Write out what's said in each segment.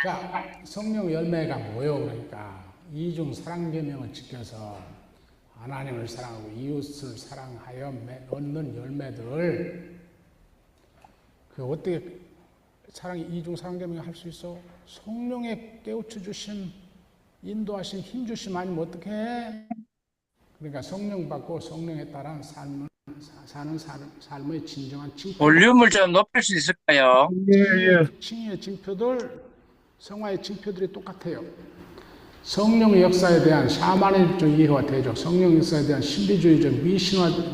자, 성령 열매가 뭐예요? 그러니까 이중 사랑 계명을 지켜서 하나님을 사랑하고 이웃을 사랑하여 얻는 열매들. 그 어떻게 이중 사랑 계명을 할 수 있어? 성령의 깨우쳐 주심, 인도하심, 힘 주심 아니면 어떻게 해? 그러니까 성령 받고 성령에 따른 사는 삶의 진정한 징표. 볼륨을 좀 높일 수 있을까요? 칭의의 징표들, 성화의 징표들이 똑같아요. 성령의 역사에 대한 샤머니즘적 이해와 대적, 성령 역사에 대한 신비주의적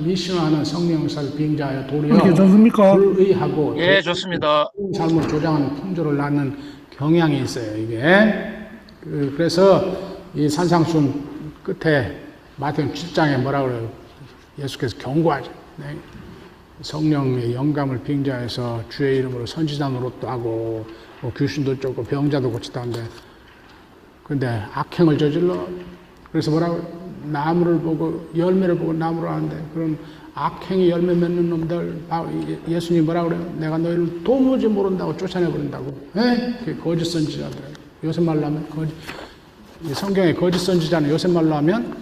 미신화하는 성령 역사를 빙자하여 도리어 괜찮습니까? 불의하고 예, 좋습니다. 삶을 조장하는 풍조를 낳는 경향이 있어요. 이게 그래서 이 산상순 끝에 마태복음 7장에 뭐라 그래요? 예수께서 경고하죠. 네? 성령의 영감을 빙자해서 주의 이름으로 선지자 노릇도 하고 뭐 귀신도 쫓고 병자도 고치다는데 근데 악행을 저질러. 그래서 뭐라고? 나무를 보고 열매를 보고 나무를 하는데 그런 악행이 열매 맺는 놈들 예수님이 뭐라고 그래요? 내가 너희를 도무지 모른다고 쫓아내버린다고. 그 거짓 선지자들. 요새 말로 하면 성경의 거짓 선지자는 요새 말로 하면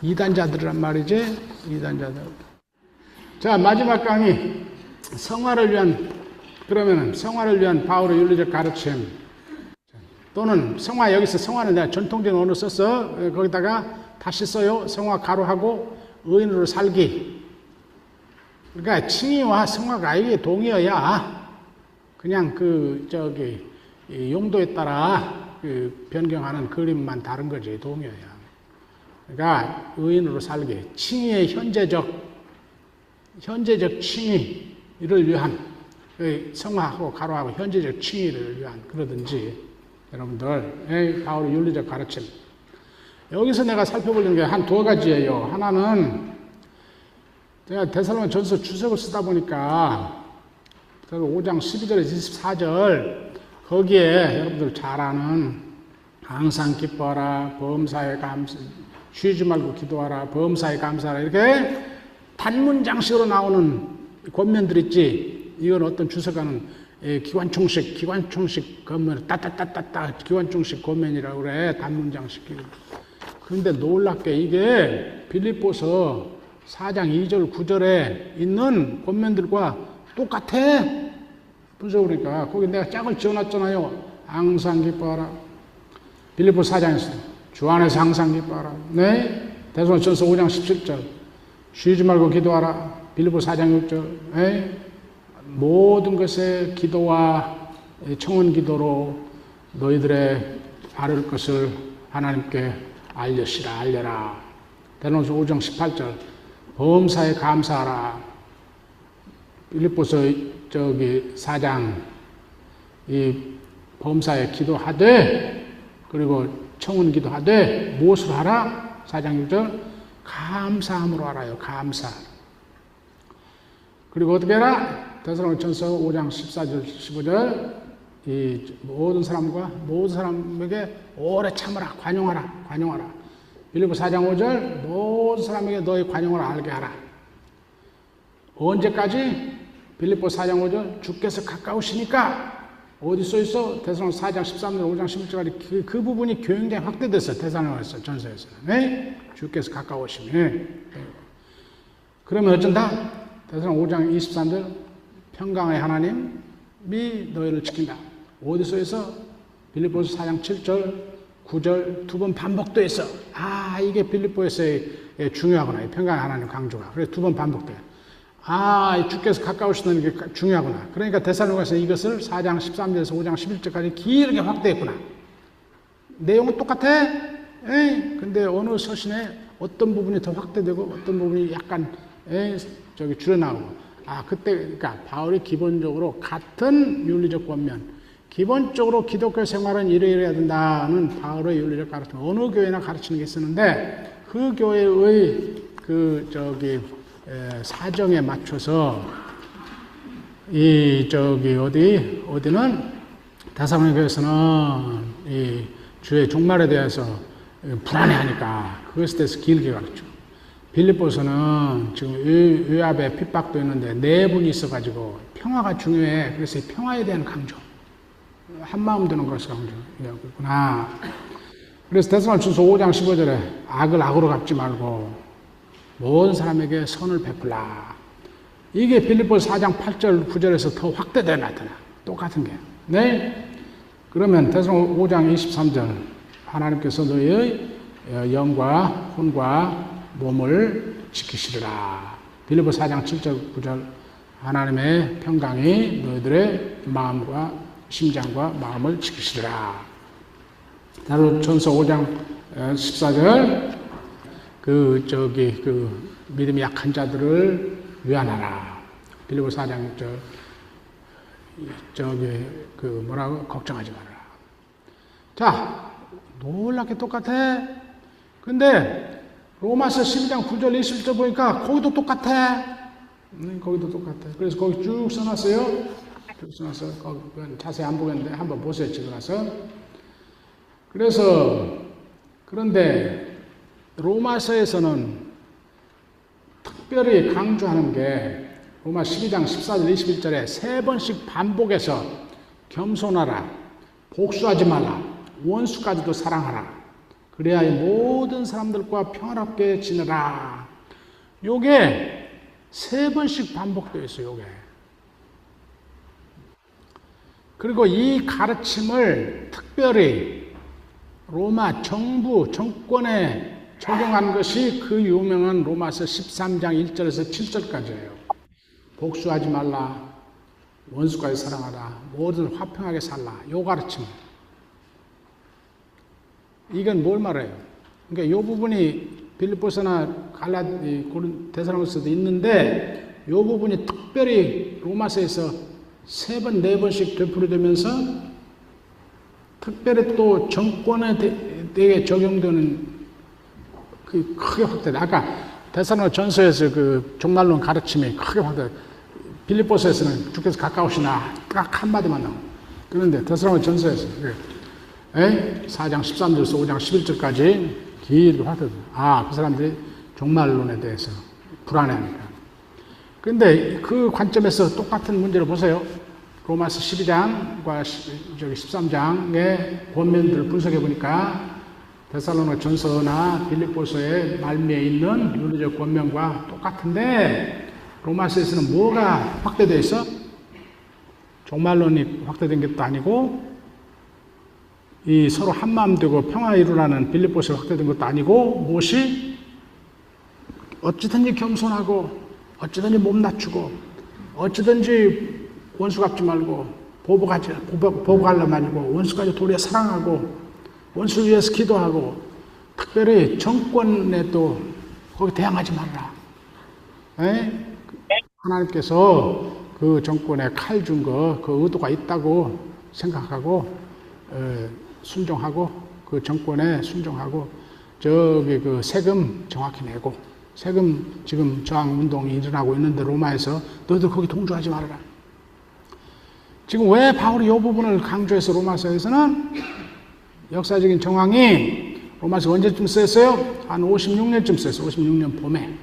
이단자들이란 말이지. 이단자들. 자, 마지막 강의. 성화를 위한 바울의 윤리적 가르침. 또는 성화, 여기서 성화는 내가 전통적인 언어 썼어. 거기다가 다시 써요. 성화 가로하고 의인으로 살기. 그러니까 칭의와 성화가 이게 동의어야. 그냥 용도에 따라 변경하는 그림만 다른 거지. 동의어야. 그러니까 의인으로 살기. 칭의의 현재적 칭의를 위한 성화하고 가로하고 현재적 칭의를 위한 그러든지 여러분들 바울의 윤리적 가르침. 여기서 내가 살펴보려는 게 한 두 가지예요. 하나는 제가 데살로니가전서 주석을 쓰다 보니까 5장 12절에서 24절 거기에 여러분들 잘 아는 항상 기뻐하라, 범사에 쉬지 말고 기도하라, 범사에 감사하라 이렇게 단문장식으로 나오는 권면들 있지. 이건 어떤 주석가는 기관총식 권면, 따따따따따 기관총식 권면이라고 그래. 단문장식. 그런데 놀랍게 이게 빌립보서 4장 2절 9절에 있는 권면들과 똑같아. 무슨 그러니까 거기 내가 짝을 지어놨잖아요. 항상 기뻐하라. 빌립보서 4장에서 주 안에서 항상 기뻐하라. 네. 데살로니가전서 5장 17절 쉬지 말고 기도하라. 빌립보서 4장 6절. 모든 것에 기도와 청원 기도로 너희들의 바를 것을 하나님께 알려라. 데살로니가서 5장 18절 범사에 감사하라. 빌립보서 4장 이 범사에 기도하되 그리고 청원 기도하되 무엇을 하라? 4장 6절 감사함으로 하라요. 감사. 그리고 어떻게 해라? 데살로니가전서 5장 14절 15절 이 모든 사람에게 오래 참으라. 관용하라. 빌립보 4장 5절 모든 사람에게 너희 관용을 알게 하라. 언제까지? 빌립보 4장 5절 주께서 가까우시니까. 어디 써 있어? 데살로니가 4장 13절 5장 11절까지 그 부분이 굉장히 확대됐어. 데살로니가 전서에서는. 네? 주께서 가까우시니. 그러면 어쩐다? 데살로니가 5장 23절 평강의 하나님이 너희를 지킨다. 어디서 해서? 빌립보서 4장 7절 9절 두 번 반복돼 있어. 이게 빌립보에서의 중요하구나. 평강의 하나님 강조가. 그래서 두 번 반복돼. 주께서 가까우시다는 게 중요하구나. 그러니까 데살로니가서 이것을 4장 13절에서 5장 11절까지 길게 확대했구나. 내용은 똑같아. 근데 어느 서신에 어떤 부분이 더 확대되고 어떤 부분이 약간 줄여나오고. 그러니까 바울이 기본적으로 같은 윤리적 권면, 기본적으로 기독교 생활은 이래야 된다는 바울의 윤리적 가르침, 어느 교회나 가르치는 게 있었는데 그 교회의 사정에 맞춰서 어디는 데살로니가 교회에서는 이 주의 종말에 대해서 불안해하니까 그것에 대해서 길게 가르쳐. 빌립보서는 지금 외압에 핍박도 있는데 내분이 있어가지고 평화가 중요해. 그래서 평화에 대한 강조. 한마음 되는 것을 강조하고 있구나. 그래서 데살로니가전서 5장 15절에 악을 악으로 갚지 말고 모든 사람에게 선을 베풀라. 이게 빌립보서 4장 8절 9절에서 더 확대되어 나타나. 똑같은 게. 네? 그러면 데살로니가 5장 23절 하나님께서 너희의 영과 혼과 몸을 지키시리라. 빌립보서 4장 7절 9절 하나님의 평강이 너희들의 마음과 심장과 마음을 지키시리라. 데살로니가전서 5장 14절 믿음이 약한 자들을 위안하라. 빌립보서 4장 걱정하지 말아라. 자, 놀랍게 똑같아. 근데 로마서 12장 9절 20절 보니까 거기도 똑같아. 거기도 똑같아. 그래서 거기 쭉 써놨어요. 쭉 써놨어요. 거기 자세히 안 보겠는데 한번 보세요. 집에 가서. 그래서 그런데 로마서에서는 특별히 강조하는 게 로마 12장 14절 21절에 3번씩 반복해서 겸손하라, 복수하지 말라, 원수까지도 사랑하라, 그래야 이 모든 사람들과 평화롭게 지내라. 요게 3번씩 반복되어 있어요. 요게. 그리고 이 가르침을 특별히 로마 정권에 적용한 것이 그 유명한 로마서 13장 1절에서 7절까지예요. 복수하지 말라, 원수까지 사랑하라, 모든 화평하게 살라. 요 가르침. 이건 뭘 말해요? 그러니까 요 부분이 빌립보서나 데살로니가서도 있는데 요 부분이 특별히 로마서에서 3번, 4번씩 되풀이되면서 특별히 또 정권에 대해 적용되는 크게 확대돼. 아까 데살로니가 전서에서 종말론 가르침이 크게 확대. 빌립보서에서는 주께서 가까우시나 딱 한마디만 나오고. 그런데 데살로니가 전서에서 4장 13절에서 5장 11절까지 길게 확대돼. 그 사람들이 종말론에 대해서 불안해하니까. 그런데 그 관점에서 똑같은 문제를 보세요. 로마서 12장과 13장의 본면들을 분석해 보니까 데살로니가 전서나 빌립보서의 말미에 있는 윤리적 권면과 똑같은데 로마서에서는 뭐가 확대되어 있어? 종말론이 확대된 것도 아니고 이 서로 한마음 되고 평화 이루라는 빌립보서에 확대된 것도 아니고 무엇이? 어찌든지 겸손하고 어찌든지 몸 낮추고 어찌든지 원수 갚지 말고 보복하려 말고 원수까지 도리어 사랑하고 원수를 위해서 기도하고 특별히 정권에 또 거기 대항하지 말라. 하나님께서 그 정권에 칼 준 거 그 의도가 있다고 생각하고 순종하고 그 정권에 순종하고 그 세금 정확히 내고 세금 지금 저항 운동이 일어나고 있는데 로마에서 너희들 거기 동조하지 말아라. 지금 왜 바울이 이 부분을 강조해서 로마서에서는 역사적인 정황이 로마서 언제쯤 쓰였어요? 한 56년쯤 쓰였어요. 56년 봄에.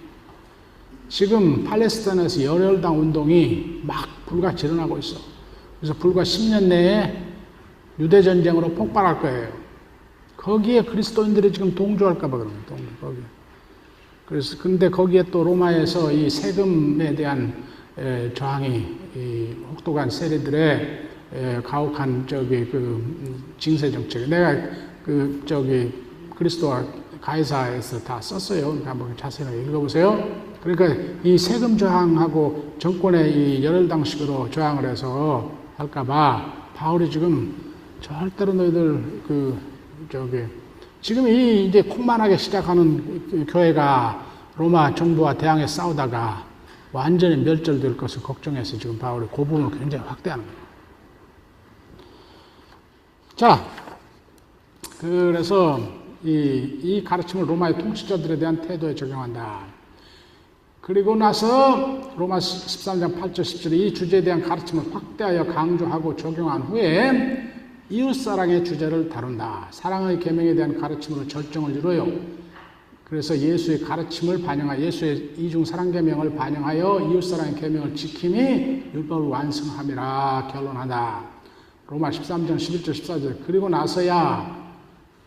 지금 팔레스타인에서 열혈당 운동이 막 불같이 일어나고 있어. 그래서 불과 10년 내에 유대전쟁으로 폭발할 거예요. 거기에 그리스도인들이 지금 동조할까봐 그러는 거예요. 그래서 근데 거기에 또 로마에서 이 세금에 대한 저항이 혹독한 세리들의 가혹한 징세 정책. 내가 그리스도와 가이사에서 다 썼어요. 한번 자세히 읽어보세요. 그러니까 이 세금 저항하고 정권의 이 열혈당식으로 저항을 해서 할까봐 바울이 지금 절대로 너희들 지금 이 이제 콩만하게 시작하는 교회가 로마 정부와 대항해 싸우다가 완전히 멸절될 것을 걱정해서 지금 바울이 그 부분을 굉장히 확대하는 거예요. 자, 그래서 이 가르침을 로마의 통치자들에 대한 태도에 적용한다. 그리고 나서 로마 13장 8절 10절에 이 주제에 대한 가르침을 확대하여 강조하고 적용한 후에 이웃사랑의 주제를 다룬다. 사랑의 계명에 대한 가르침으로 절정을 이루어요. 그래서 예수의 가르침을 반영하여 예수의 이중 사랑 계명을 반영하여 이웃사랑의 계명을 지킴이 율법을 완성함이라 결론한다. 로마 13장 11절 14절. 그리고 나서야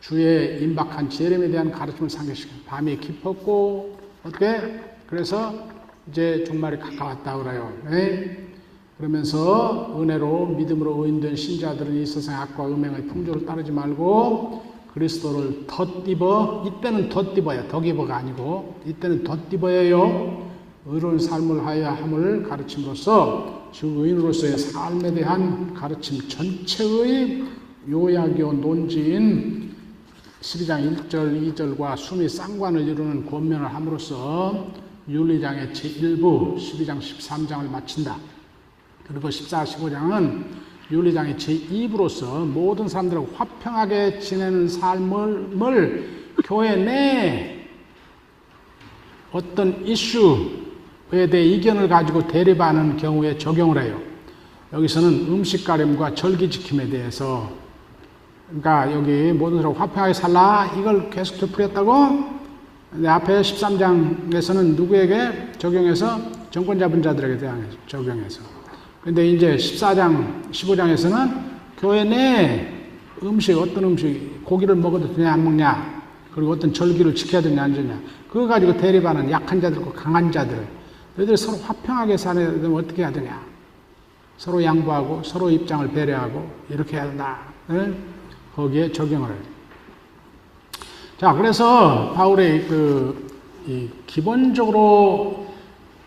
주의 임박한 재림에 대한 가르침을 상기시켜. 밤이 깊었고 어떻게? 그래서 이제 종말이 가까웠다 그래요. 네? 그러면서 은혜로 믿음으로 의인된 신자들은 이 세상의 악과 음행의 풍조를 따르지 말고 그리스도를 덧입어, 이때는 덧입어야, 덕입어가 아니고 이때는 덧입어야 해요. 의로운 삶을 하여야 함을 가르침으로써 즉 의인으로서의 삶에 대한 가르침 전체의 요약이요 논지인 12장 1절 2절과 숨이 쌍관을 이루는 권면을 함으로써 윤리장의 제1부 12장 13장을 마친다. 그리고 14, 15장은 윤리장의 제2부로서 모든 사람들하고 화평하게 지내는 삶을 교회 내 어떤 이슈에 대해 이견을 가지고 대립하는 경우에 적용을 해요. 여기서는 음식 가림과 절기 지킴에 대해서, 그러니까 여기 모든 사람하고 화평하게 살라 이걸 계속 되풀이했다고. 근데 앞에 13장에서는 누구에게 적용해서? 정권 잡은 자들에게 대한 적용해서. 근데 이제 14장, 15장에서는 교회 내 음식, 어떤 음식, 고기를 먹어도 되냐 안 먹냐, 그리고 어떤 절기를 지켜야 되냐 안 되냐, 그거 가지고 대립하는 약한 자들과 강한 자들, 너희들이 서로 화평하게 살려면 어떻게 해야 되냐, 서로 양보하고 서로 입장을 배려하고 이렇게 해야 된다. 거기에 적용을 해요. 자, 그래서 바울의 이 기본적으로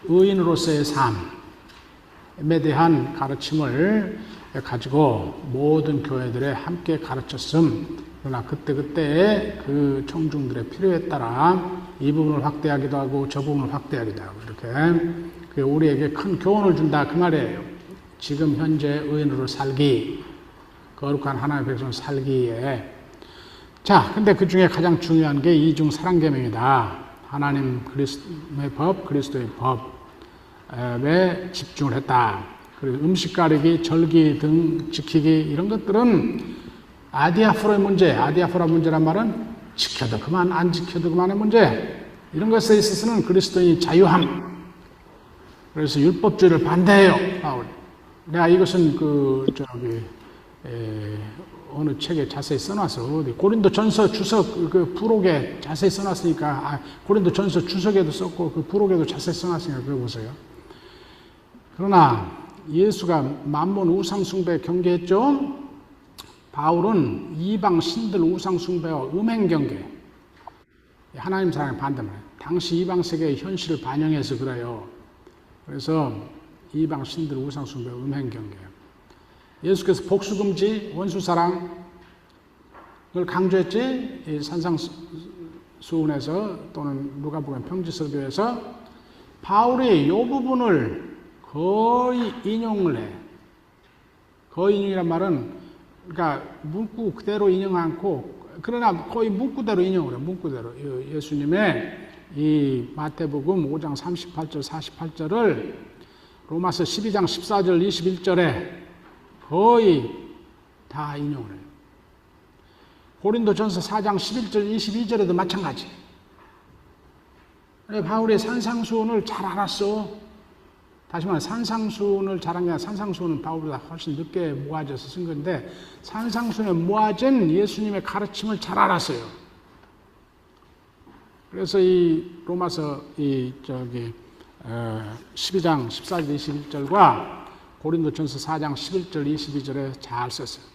의인으로서의 삶에 대한 가르침을 가지고 모든 교회들에 함께 가르쳤음. 그러나 그때그때 그 청중들의 필요에 따라 이 부분을 확대하기도 하고 저 부분을 확대하기도 하고 이렇게 우리에게 큰 교훈을 준다 그 말이에요. 지금 현재 의인으로 살기, 거룩한 하나님의 백성 살기에. 자, 근데 그 중에 가장 중요한 게 이중 사랑계명이다. 하나님 그리스도의 법, 그리스도의 법에 집중을 했다. 그리고 음식 가리기, 절기 등 지키기 이런 것들은 아디아포라의 문제, 아디아포라 문제란 말은 지켜도 그만, 안 지켜도 그만의 문제. 이런 것에 있어서는 그리스도인이 자유함. 그래서 율법주의를 반대해요, 바울. 내가 이것은 어느 책에 자세히 써놨어. 고린도 전서 주석 그 부록에 자세히 써놨으니까, 고린도 전서 주석에도 썼고 그 부록에도 자세히 써놨으니까 그거 보세요. 그러나 예수가 만몬 우상숭배에 경계했죠. 바울은 이방 신들 우상숭배와 음행경계, 하나님 사랑에 반대만 해요. 당시 이방 세계의 현실을 반영해서 그래요. 그래서 이방 신들 우상숭배, 음행경계. 예수께서 복수금지, 원수사랑을 강조했지. 산상수훈에서 또는 누가복음 평지설교에서 바울이 이 부분을 거의 인용을 해. 거의 인용이란 말은 그러니까 문구 그대로 인용 않고, 그러나 거의 문구대로 인용을 해요. 문구대로. 예수님의 이 마태복음 5장 38절 48절을 로마서 12장 14절 21절에 거의 다 인용을 해요. 고린도전서 4장 11절 22절에도 마찬가지. 바울의 산상수훈을 잘 알았어. 다시 말해 산상수훈을 잘한 게 아니라 산상수훈은 바울보다 훨씬 늦게 모아져서 쓴 건데, 산상수훈에 모아진 예수님의 가르침을 잘 알았어요. 그래서 이 로마서 12장 14절 21절과 고린도전서 4장 11절 22절에 잘 썼어요.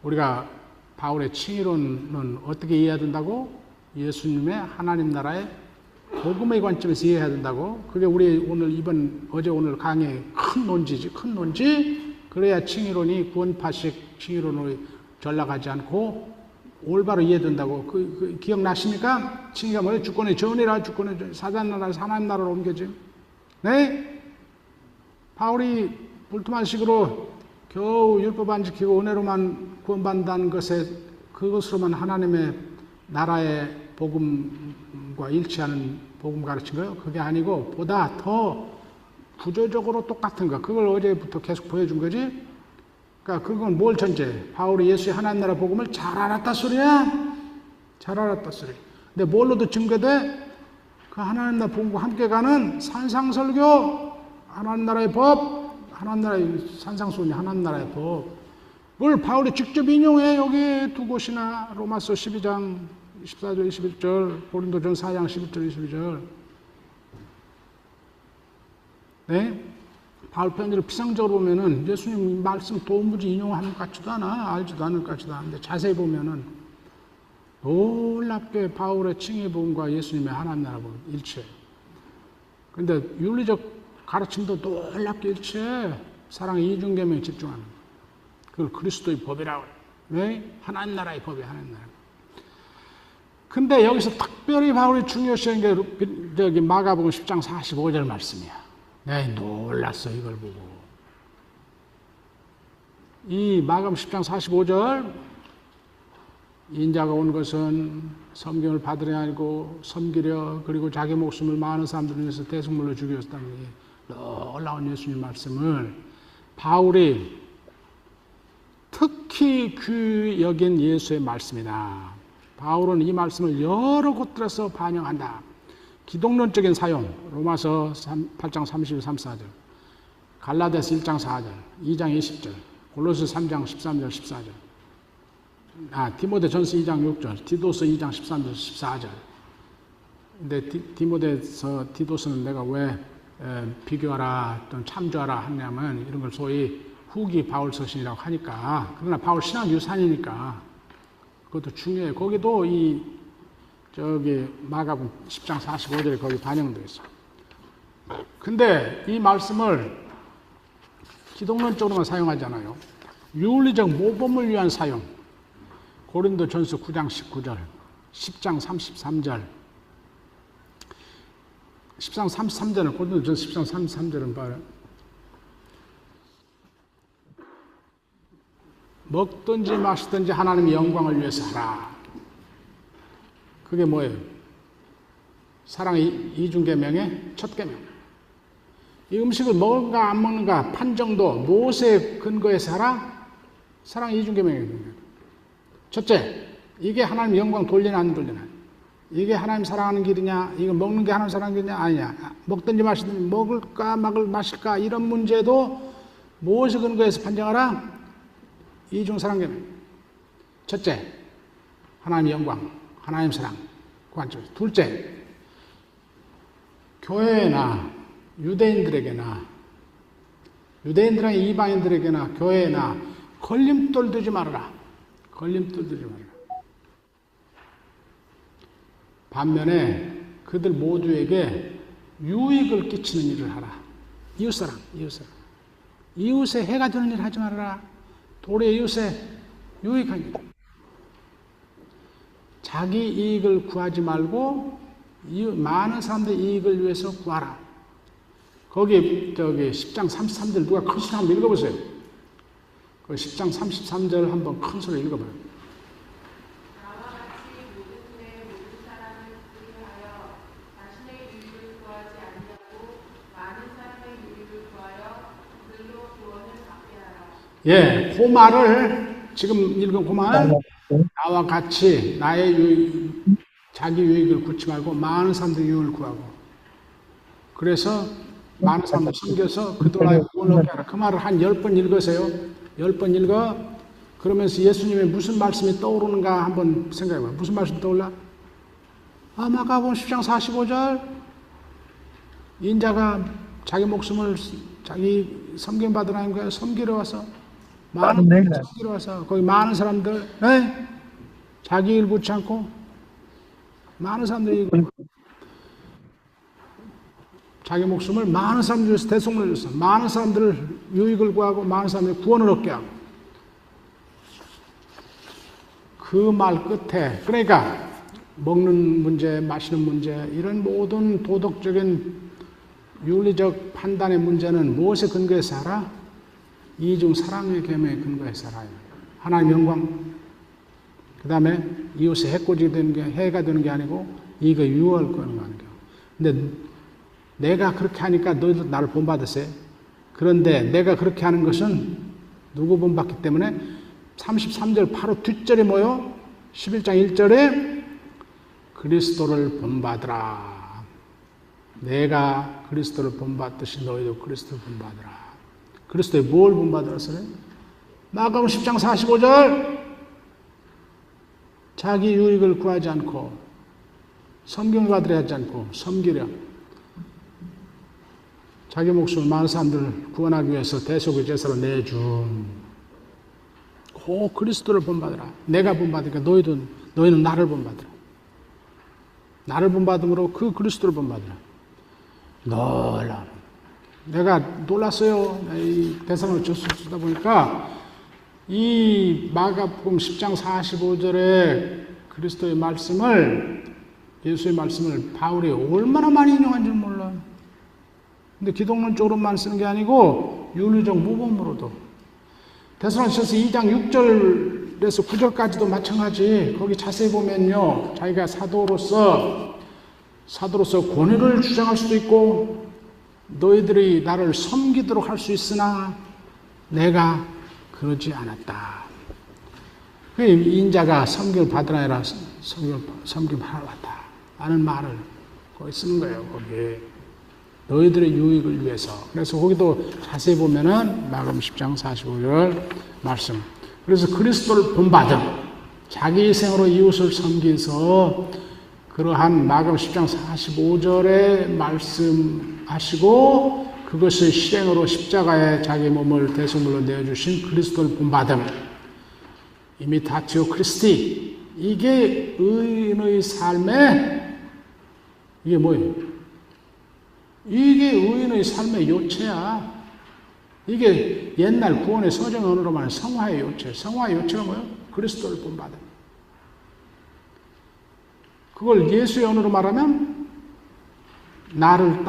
우리가 바울의 칭의론은 어떻게 이해해야 된다고? 예수님의 하나님 나라의 복음의 관점에서 이해해야 된다고. 그게 우리 오늘 어제 오늘 강의의 큰 논지지, 큰 논지. 그래야 칭의론이 구원파식 칭의론으로 전락하지 않고 올바로 이해된다고. 기억나십니까? 칭의가 뭐예요? 주권의 전이라, 주권의 사단 나라에서 하나님 나라로 옮겨지. 네? 바울이 불투만식으로 겨우 율법 안 지키고 은혜로만 구원받는다는 것에, 그것으로만 하나님의 나라의 복음과 일치하는 복음 가르친 거예요? 그게 아니고 보다 더 구조적으로 똑같은 거. 그걸 어제부터 계속 보여준 거지. 그러니까 그건 뭘 전제? 바울이 예수의 하나님 나라 복음을 잘 알았다 소리야. 잘 알았다 소리. 근데 뭘로도 증거돼? 그 하나님 나라 복음과 함께 가는 산상설교, 하나님 나라의 법, 하나님 나라의 산상수훈이 하나님 나라의 법. 뭘 바울이 직접 인용해. 여기 두 곳이나 로마서 12장 14절 21절, 고린도전 4장 11절 22절. 네? 바울 편지를 피상적으로 보면은 예수님 말씀 도무지 인용하는 것 같지도 않아. 알지도 않을 것 같지도 않은데 자세히 보면은 놀랍게 바울의 칭의복음과 예수님의 하나님 나라가 일치해요. 근데 윤리적 가르침도 놀랍게 일치해. 사랑의 이중계명에 집중하는 거예요. 그걸 그리스도의 법이라고 해요. 왜? 하나님 나라의 법이 하나님 나라. 근데 여기서 특별히 바울이 중요시한 게 저기 마가복음 10장 45절 말씀이야. 내가 놀랐어 이걸 보고. 이 마가복음 10장 45절 인자가 온 것은 섬김을 받으려 아니고 섬기려 그리고 자기 목숨을 많은 사람들을 위해서 대속물로 죽였다는 게 놀라운 예수님 말씀을 바울이 특히 귀히 여긴 예수의 말씀이다. 바울은 이 말씀을 여러 곳들에서 반영한다. 기독론적인 사용, 로마서 8장 31, 34절, 갈라디아서 1장 4절, 2장 20절, 골로새 3장 13절, 14절, 디모데전서 2장 6절, 디도서 2장 13절, 14절. 근데 디모데서 디도서는 내가 왜 비교하라 또는 참조하라 하냐면 이런 걸 소위 후기 바울 서신이라고 하니까. 그러나 바울 신학 유산이니까 그것도 중요해. 거기도 저기 마가복음 10장 45절에 거기 반영되어 있어. 근데 이 말씀을 기독론적으로만 사용하잖아요. 윤리적 모범을 위한 사용. 고린도전서 9장 19절, 10장 33절, 10장 33절은 고린도전서 10장 33절은 봐요. 먹든지 마시든지 하나님의 영광을 위해서 하라. 그게 뭐예요? 사랑의 이중계명의 첫 계명. 이 음식을 먹는가 안 먹는가 판정도 모세의 근거에서 하라. 사랑의 이중계명의 근거. 첫째, 이게 하나님 영광 돌리나 안 돌리나. 이게 하나님 사랑하는 길이냐, 이거 먹는 게 하나님 사랑하는 길이냐, 아니냐. 먹든지 마시든지 먹을까 마실까 이런 문제도 모세 근거에서 판정하라. 이중사랑계명. 첫째, 하나님 영광, 하나님 사랑, 관점. 둘째, 교회나 유대인들에게나 이방인들에게나 교회나 걸림돌 두지 말아라. 걸림돌 두지 말아라. 반면에 그들 모두에게 유익을 끼치는 일을 하라. 이웃사랑. 이웃에 해가 되는 일 하지 말아라. 도리어 이웃에 유익한 일. 자기 이익을 구하지 말고 많은 사람들의 이익을 위해서 구하라. 거기 10장 33절 누가 큰 소리 한번 읽어보세요. 그 10장 33절 한번 큰 소리 읽어봐요. 나와 같이 모든 때 모든 사람을 위하여 자신의 유익을 구하지 아니하고 많은 사람의 유익을 구하여 그들로 구원을 받게 하라. 예, 그 말을 지금 읽은 그 말, 나와 같이 나의 유익, 자기 유익을 구치 말고 많은 사람들의 유익을 구하고, 그래서 많은 사람들 섬겨서 그들의 구원을 얻게 하라. 그 말을 한 10번 읽으세요. 10번 읽어. 그러면서 예수님의 무슨 말씀이 떠오르는가 한번 생각해봐요. 무슨 말씀이 떠올라? 마가복음 10장 45절 인자가 자기 목숨을 자기 섬김받으라는 거야. 섬기러 와서 많은 섬기러 와서 거기 많은 사람들 자기 일 붙지 않고 많은 사람들이 자기 목숨을 많은 사람들 위해서 대속물을 줬어. 많은 사람들을 유익을 구하고 많은 사람들이 구원을 얻게 하고. 그 말 끝에 그러니까 먹는 문제, 마시는 문제 이런 모든 도덕적인 윤리적 판단의 문제는 무엇에 근거해서 살아? 이중 사랑의 계명에 근거해서 살아요. 하나님 영광, 그 다음에 이웃의 해코지 되는 게 해가 되는 게 아니고 이거 유월 거는 거 아니고. 근데 내가 그렇게 하니까 너희도 나를 본받으세요. 그런데 내가 그렇게 하는 것은 누구 본받기 때문에 33절 바로 뒷절이 뭐요? 11장 1절에 그리스도를 본받으라. 내가 그리스도를 본받듯이 너희도 그리스도를 본받으라. 그리스도에 뭘 본받으라 그래요? 마가복음 10장 45절 자기 유익을 구하지 않고 섬김을 받으려 하지 않고 섬기려 자기 목숨을 많은 사람들을 구원하기 위해서 대속의 제사로 내준 그 그리스도를 본받으라. 내가 본받으니까 너희는 나를 본받으라. 나를 본받음으로 그 그리스도를 본받으라. 놀라. 내가 놀랐어요. 이 대상을 쓰다 보니까 이 마가복음 10장 45절에 그리스도의 말씀을 예수의 말씀을 바울이 얼마나 많이 인용한 줄 몰라. 근데 기독론적으로만 쓰는 게 아니고 윤리적 모범으로도 데살로니가서 2장 6절에서 9절까지도 마찬가지. 거기 자세히 보면요, 자기가 사도로서 권위를 주장할 수도 있고 너희들이 나를 섬기도록 할 수 있으나 내가 그러지 않았다. 인자가 섬김을 받으라 해라 섬김을 하러 왔다 라는 말을 거기 쓰는 거예요. 거기 너희들의 유익을 위해서. 그래서 거기도 자세히 보면은 마가복음 10장 45절 말씀. 그래서 그리스도를 본받음, 자기 희생으로 이웃을 섬기서 그러한 마가복음 10장 45절에 말씀하시고 그것을 실행으로 십자가에 자기 몸을 대속물로 내어주신 그리스도를 본받음, 이미타티오 크리스티. 이게 의인의 삶의 이게 뭐예요? 이게 의인의 삶의 요체야. 이게 옛날 구원의 서정 언어로 말하는 성화의 요체. 성화의 요체가 뭐예요? 그리스도를 본받음. 그걸 예수의 언어로 말하면 나를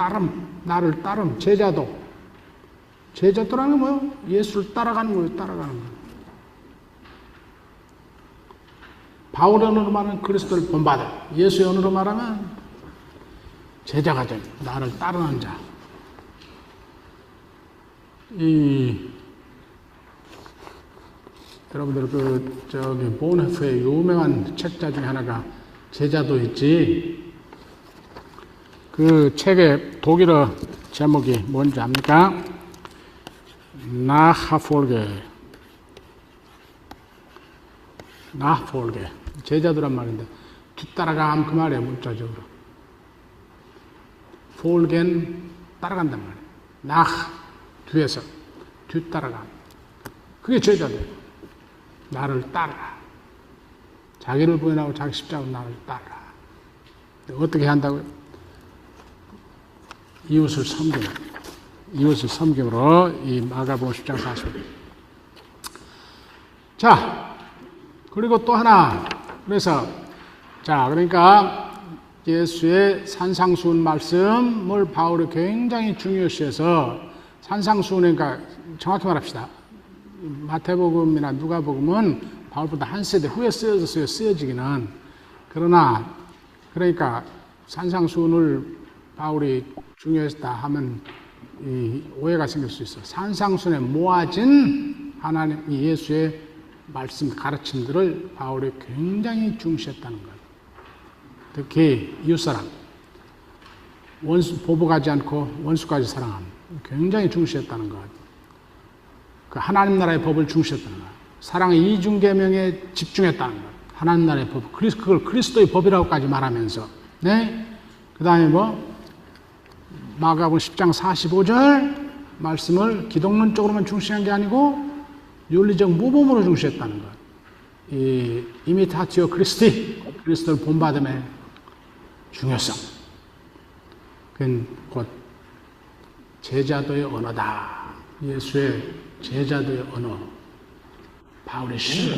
따름, 제자도. 제자도라는 게 뭐예요? 예수를 따라가는 거예요, 따라가는 거. 바울의 언어로 말하면 그리스도를 본받음. 예수의 언어로 말하면 제자가 된, 나를 따르는 자. 여러분들 보네프의 유명한 책자 중에 하나가 제자도 있지. 그 책의 독일어 제목이 뭔지 압니까? 나하폴게. 제자도란 말인데 뒤따라감 그 말이에요, 문자적으로. 폴겐 따라간단 말이에요. 뒤에서 뒤따라감. 그게 제자들. 나를 따라. 자기를 부인하고 자기 십자가로 나를 따라. 어떻게 한다고요? 이웃을 섬김으로 이 마가복음 10장 40절. 자, 그리고 또 하나. 그래서 그러니까 예수의 산상수훈 말씀을 바울이 굉장히 중요시해서 산상수훈, 그러니까 정확히 말합시다. 마태복음이나 누가복음은 바울보다 한 세대 후에 쓰여졌어요, 쓰여지기는. 그러니까 산상수훈을 바울이 중요했다 하면 이 오해가 생길 수 있어. 산상수훈에 모아진 하나님 예수의 말씀 가르침들을 바울이 굉장히 중시했다는 거예요. 특히 이웃사랑, 보복하지 않고 원수까지 사랑하는, 굉장히 중시했다는 것. 그 하나님 나라의 법을 중시했다는 것. 사랑의 이중계명에 집중했다는 것. 하나님 나라의 법, 그걸 그리스도의 법이라고까지 말하면서, 네. 그 다음에 마가복음 10장 45절 말씀을 기독론적으로만 중시한 게 아니고 윤리적 모범으로 중시했다는 것. 이 이미타티오 크리스티, 그리스도를 본받음의 중요성. 그건 곧 제자도의 언어다. 예수의 제자도의 언어. 바울의 시를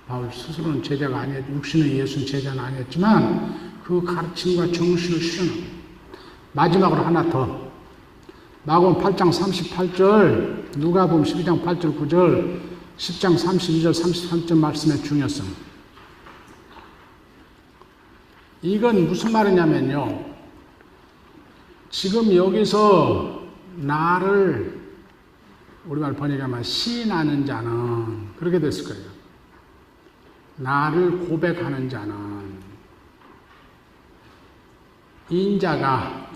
바울 스스로는 제자가 아니었지만, 육신의 예수는 제자는 아니었지만 그 가르침과 정신을 실현하고. 마지막으로 하나 더. 마가복음 8장 38절, 누가복음 12장 8절 9절, 10장 32절 33절 말씀의 중요성. 이건 무슨 말이냐면요, 지금 여기서 나를 우리말 번역하면 시인하는 자는 그렇게 됐을 거예요. 나를 고백하는 자는 인자가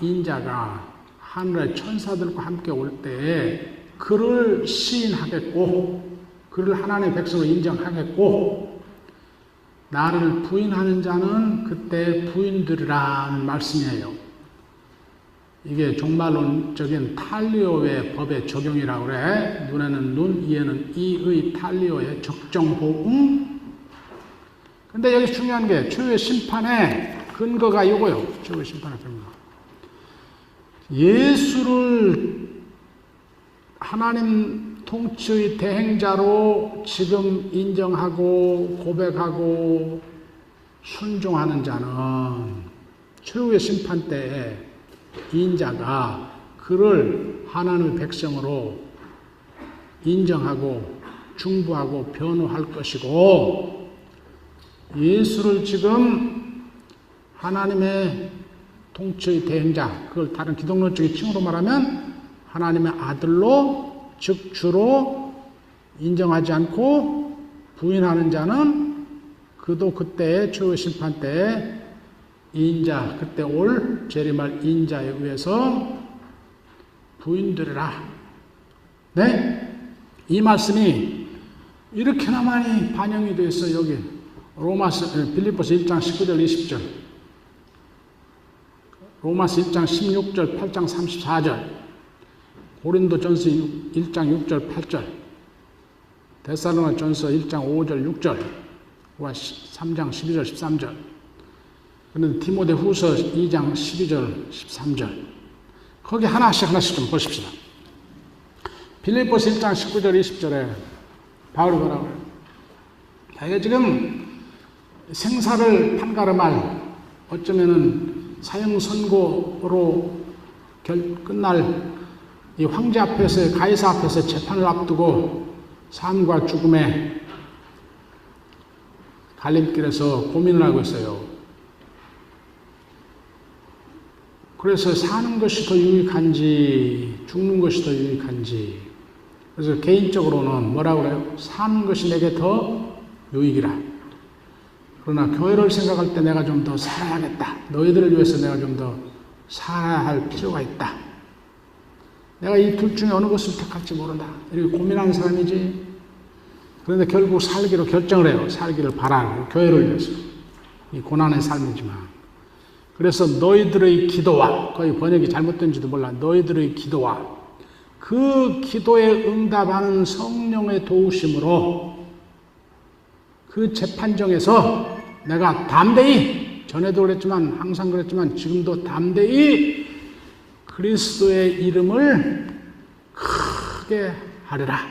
하늘의 천사들과 함께 올 때 그를 시인하겠고 그를 하나님의 백성으로 인정하겠고 나를 부인하는 자는 그때 부인되리라는 말씀이에요. 이게 종말론적인 탈리오의 법의 적용이라고 그래. 눈에는 눈, 이에는 이의 탈리오의 적정호응. 근데 여기 중요한 게 최후의 심판의 근거가 이거요. 최후의 심판의 근거. 예수를 하나님 통치의 대행자로 지금 인정하고 고백하고 순종하는 자는 최후의 심판 때에 인자가 그를 하나님의 백성으로 인정하고 중보하고 변호할 것이고 예수를 지금 하나님의 통치의 대행자, 그걸 다른 기독론적인 칭호로 말하면 하나님의 아들로 즉 주로 인정하지 않고 부인하는 자는 그도 그때의 최후의 심판 때에 인자, 그때 올 재림할 인자에 의해서 부인되리라. 네? 이 말씀이 이렇게나 많이 반영이 되어 있어요. 여기 빌립보서 1장 19절 20절, 로마서 1장 16절 8장 34절, 고린도전서 1장 6절 8절, 데살로니가전서 1장 5절 6절, 3장 12절 13절, 그런데 디모데후서 2장 12절 13절, 거기 하나씩 좀 보십시다. 빌립보서 1장 19절 20절에 바울이 뭐라고 해요? 자기가 지금 생사를 판가름할 어쩌면은 사형 선고로 끝날 이 황제 앞에서 가이사 앞에서 재판을 앞두고 삶과 죽음의 갈림길에서 고민을 하고 있어요. 그래서 사는 것이 더 유익한지 죽는 것이 더 유익한지, 그래서 개인적으로는 뭐라고 그래요? 사는 것이 내게 더 유익이라. 그러나 교회를 생각할 때 내가 좀 더 살아야겠다. 너희들을 위해서 내가 좀 더 살아야 할 필요가 있다. 내가 이 둘 중에 어느 것을 택할지 모른다. 이렇게 고민하는 사람이지. 그런데 결국 살기로 결정을 해요. 살기를 바라고, 교회를 위해서. 이 고난의 삶이지만. 그래서 너희들의 기도와, 거의 번역이 잘못된지도 몰라. 너희들의 기도와 그 기도에 응답하는 성령의 도우심으로 그 재판정에서 내가 담대히, 전에도 그랬지만 항상 그랬지만 지금도 담대히 그리스도의 이름을 크게 하리라.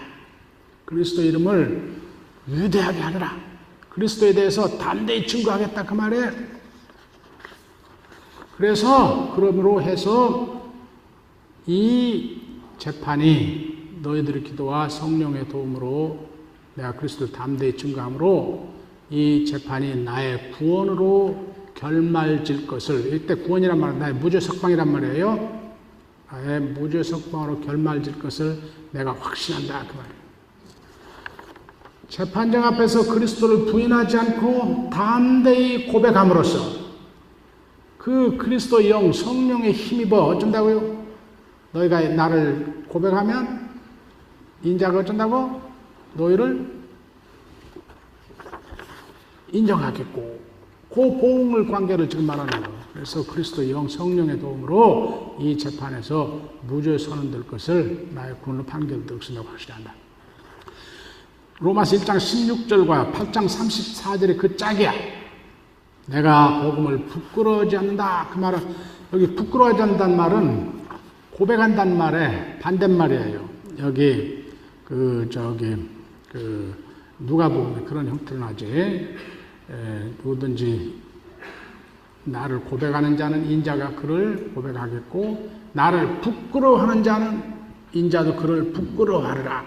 그리스도의 이름을 위대하게 하리라. 그리스도에 대해서 담대히 증거하겠다 그 말이에요. 그래서 그러므로 해서 이 재판이 너희들의 기도와 성령의 도움으로 내가 그리스도를 담대히 증거함으로 이 재판이 나의 구원으로 결말질 것을, 이때 구원이란 말은 나의 무죄 석방이란 말이에요. 나의 무죄 석방으로 결말질 것을 내가 확신한다 그 말이에요. 재판장 앞에서 그리스도를 부인하지 않고 담대히 고백함으로써 그 그리스도 영 성령에 힘입어 어쩐다고요? 너희가 나를 고백하면 인자가 어쩐다고? 너희를 인정하겠고, 그 보응을 관계를 지금 말하는 거예요. 그래서 그리스도 영 성령의 도움으로 이 재판에서 무죄 선언될 것을 나의 구원으로 판결될 것을 내가 확실히 한다. 로마서 1장 16절과 8장 34절의 그 짝이야. 내가 복음을 부끄러워하지 않는다. 그 말은, 여기 부끄러워하지 않는다는 말은 고백한다는 말에 반대말이에요. 여기 누가복음에 그런 형태로 나지. 누구든지 나를 고백하는 자는 인자가 그를 고백하겠고, 나를 부끄러워하는 자는 인자도 그를 부끄러워하리라.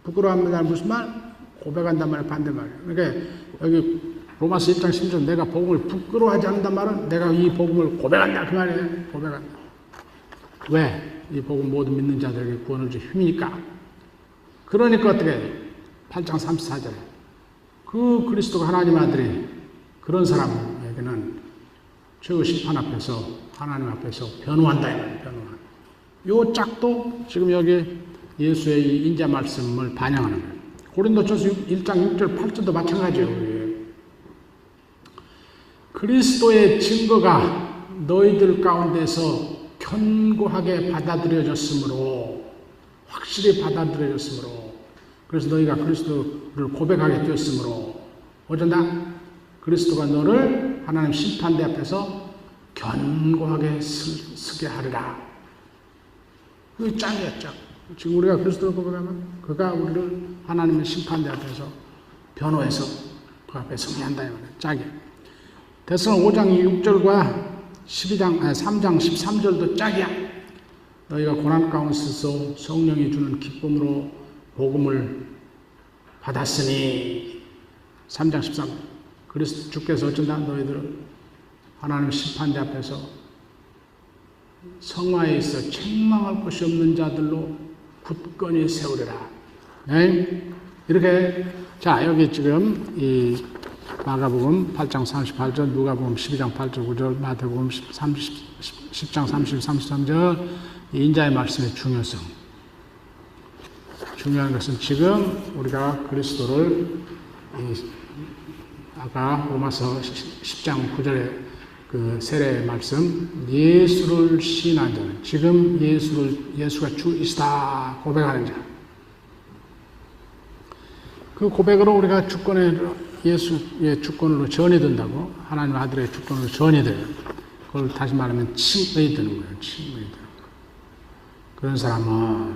부끄러워한다는 무슨 말? 고백한단 말의 반대말이에요. 그러니까 여기 로마서 1장 10절 내가 복음을 부끄러워하지 않는단 말은 내가 이 복음을 고백한다 그 말이에요. 고백한다. 왜? 이 복음 모든 믿는 자들에게 구원을 줄 힘이니까. 그러니까 어떻게 해요? 8장 34절에 그 그리스도가 하나님 아들이 그런 사람에게는 최후 심판 앞에서 하나님 앞에서 변호한다. 변호한. 요 짝도 지금 여기 예수의 이 인자 말씀을 반영하는 거예요. 고린도전서 1장 6절 8절도 마찬가지예요. 그리스도의 증거가 너희들 가운데서 견고하게 받아들여졌으므로, 확실히 받아들여졌으므로, 그래서 너희가 그리스도를 고백하게 되었으므로, 어쩐다? 그리스도가 너를 하나님 심판대 앞에서 견고하게 서게 하리라. 그게 짱이야, 짱. 지금 우리가 그리스도를 고백하면 그가 우리를 하나님의 심판대 앞에서 변호해서 그 앞에 서게 한다. 짱이야. 데살로니가 5장 6절과 3장 13절도 짝이야. 너희가 고난 가운데서 성령이 주는 기쁨으로 복음을 받았으니 3장 13절 그리스도 주께서 어쩐다? 너희들을 하나님 심판대 앞에서 성화에 있어 책망할 것이 없는 자들로 굳건히 세우리라. 네? 이렇게 자 여기 지금 이 마가복음 8장 38절, 누가복음 12장 8절 9절, 마태복음 10장 30, 33절 인자의 말씀의 중요성. 중요한 것은 지금 우리가 그리스도를 아까 로마서 10장 9절의 그 세례의 말씀, 예수를 시인한 자는 지금 예수가 주이시다 고백하는 자. 그 고백으로 우리가 예수의 주권으로 전이된다고, 하나님 아들의 주권으로 전이돼요. 그걸 다시 말하면 칭의 되는 거예요. 칭의 되는 거. 그런 사람은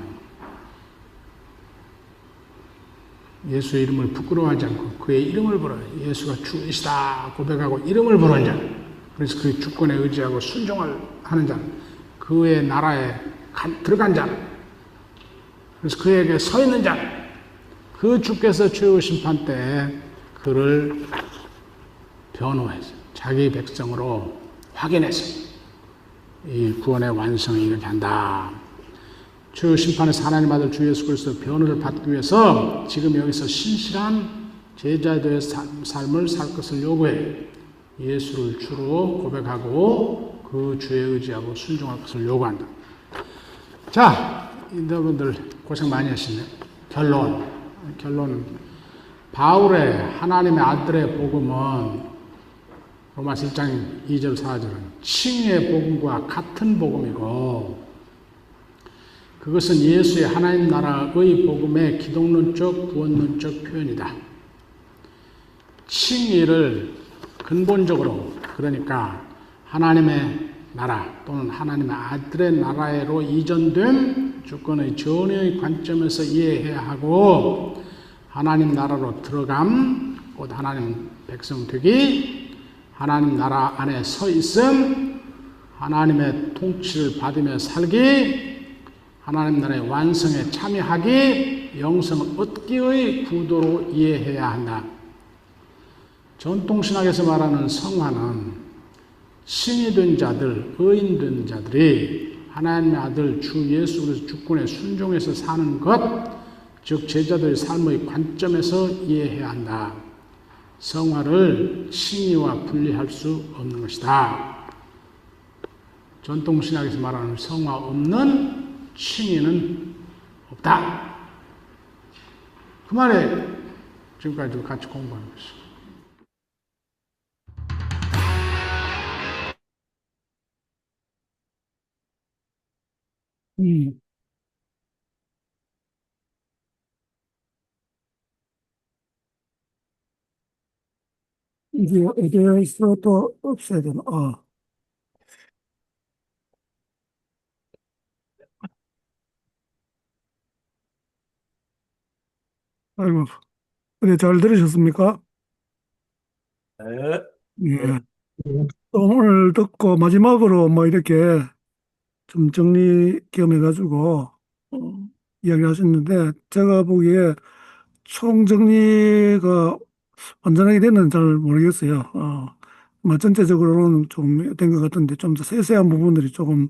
예수의 이름을 부끄러워하지 않고 그의 이름을 불어요. 예수가 주이시다 고백하고 이름을 부르는 자. 그래서 그 주권에 의지하고 순종을 하는 자. 그의 나라에 들어간 자. 그래서 그에게 서 있는 자. 그 주께서 최후 심판 때 그를 변호해서 자기 백성으로 확인해서 이 구원의 완성을 이루게 한다. 최후 심판에서 하나님 아들 주 예수 그리스도 변호를 받기 위해서 지금 여기서 신실한 제자들의 삶을 살 것을 요구해. 예수를 주로 고백하고 그 주에 의지하고 순종할 것을 요구한다. 자, 여러분들 고생 많이 하시네요. 결론은 바울의 하나님의 아들의 복음은 로마서 1장 2절 4절은 칭의의 복음과 같은 복음이고, 그것은 예수의 하나님 나라의 복음의 기독론적 구원론적 표현이다. 칭의를 근본적으로, 그러니까 하나님의 나라 또는 하나님의 아들의 나라로 이전된 주권의 전의 관점에서 이해해야 하고, 하나님 나라로 들어감, 곧 하나님 백성 되기, 하나님 나라 안에 서 있음, 하나님의 통치를 받으며 살기, 하나님 나라의 완성에 참여하기, 영생을 얻기의 구도로 이해해야 한다. 전통신학에서 말하는 성화는 신이 된 자들, 의인된 자들이 하나님의 아들 주 예수 그리스도 주권에 순종해서 사는 것, 즉 제자들의 삶의 관점에서 이해해야 한다. 성화를 칭의와 분리할 수 없는 것이다. 전통신학에서 말하는 성화 없는 칭의는 없다. 그 말에 지금까지 같이 공부하는 것이죠. 이게 어디에서 또 없애야 되나? 아이고, 네, 잘 들으셨습니까? 예. 오늘 듣고 마지막으로 뭐 이렇게 좀 정리 겸해가지고 이야기를 하셨는데, 제가 보기에 총정리가 완전하게 됐는지 잘 모르겠어요. 뭐 전체적으로는 좀 된 것 같은데, 좀 더 세세한 부분들이 조금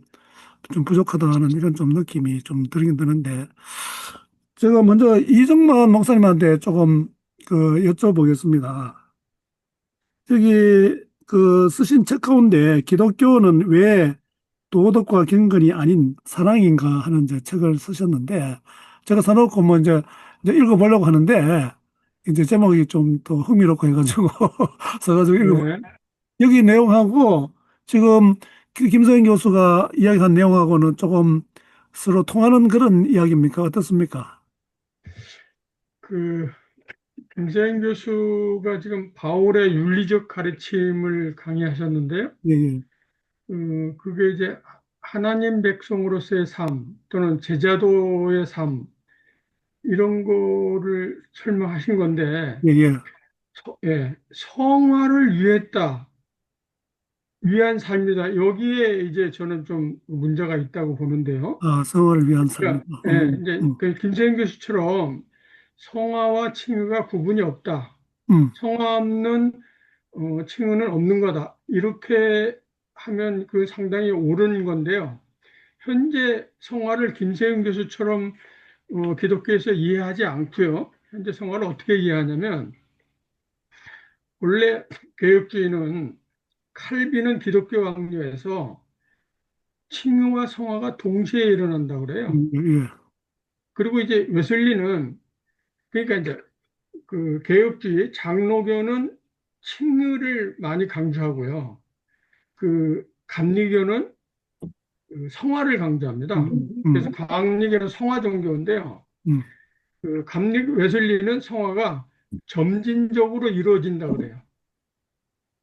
좀 부족하다는 이런 좀 느낌이 좀 들긴 드는데, 제가 먼저 이정만 목사님한테 조금 여쭤보겠습니다. 여기 쓰신 책 가운데 기독교는 왜 도덕과 경건이 아닌 사랑인가 하는 이제 책을 쓰셨는데, 제가 써놓고 뭐 이제 읽어보려고 하는데, 이제 제목이 좀 더 흥미롭고 해가지고, 써가지고 네. 여기 내용하고 지금 김서영 교수가 이야기한 내용하고는 조금 서로 통하는 그런 이야기입니까? 어떻습니까? 그 김세인 교수가 지금 바울의 윤리적 가르침을 강의하셨는데요. 예, 예. 그게 이제 하나님 백성으로서의 삶 또는 제자도의 삶 이런 거를 설명하신 건데, 예, 예. 예, 성화를 위한 삶이다. 여기에 이제 저는 좀 문제가 있다고 보는데요. 아, 성화를 위한 삶이다. 그러니까 예, 이제 그 김세인 교수처럼 성화와 칭의가 구분이 없다. 음, 성화 없는 칭의는 없는 거다. 이렇게 하면 그 상당히 옳은 건데요. 현재 성화를 김세윤 교수처럼 기독교에서 이해하지 않고요. 현재 성화를 어떻게 이해하냐면, 원래 개혁주의는 칼빈은 기독교 강요에서 칭의와 성화가 동시에 일어난다고 그래요. 예, 그리고 이제 웨슬리는, 그러니까 이제 그 개혁주의 장로교는 칭의를 많이 강조하고요. 그 감리교는 그 성화를 강조합니다. 그래서 감리교는 성화 종교인데요. 음, 그 감리 웨슬리는 성화가 점진적으로 이루어진다 그래요.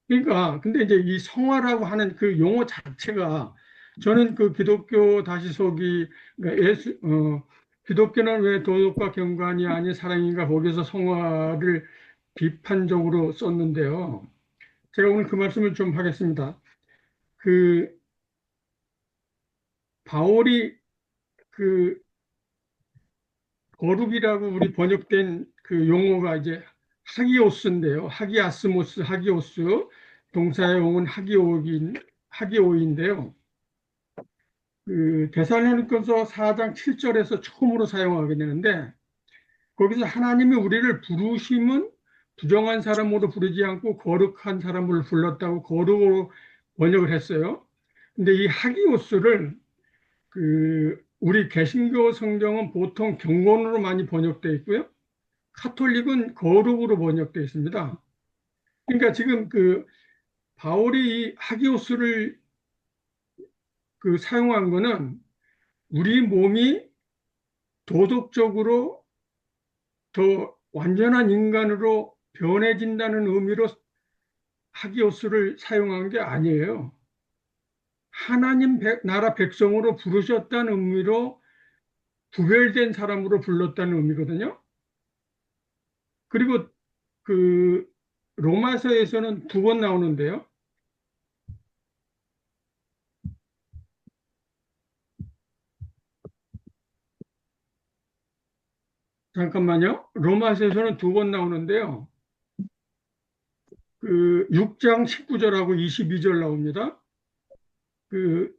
그러니까 근데 이제 이 성화라고 하는 그 용어 자체가, 저는 그 기독교 다시서기, 그러니까 기독교는 왜 도덕과 경관이 아닌 사랑인가, 거기서 성화를 비판적으로 썼는데요. 제가 오늘 그 말씀을 좀 하겠습니다. 그 바울이 그 거룩이라고 우리 번역된 그 용어가 이제 하기오스인데요. 하기아스모스, 하기오스, 동사의 용은 하기오인데요. 그 데살로니가서 4장 7절에서 처음으로 사용하게 되는데, 거기서 하나님이 우리를 부르심은 부정한 사람으로 부르지 않고 거룩한 사람을 불렀다고 거룩으로 번역을 했어요. 근데 이 하기오스를 그 우리 개신교 성경은 보통 경건으로 많이 번역되어 있고요. 카톨릭은 거룩으로 번역되어 있습니다. 그러니까 지금 그 바울이 이 하기오스를 그 사용한 거는 우리 몸이 도덕적으로 더 완전한 인간으로 변해진다는 의미로 하기오스를 사용한 게 아니에요. 하나님 나라 백성으로 부르셨다는 의미로 구별된 사람으로 불렀다는 의미거든요. 그리고 그 로마서에서는 2번 나오는데요. 잠깐만요. 로마서에서는 2번 나오는데요. 그 6장 19절하고 22절 나옵니다. 그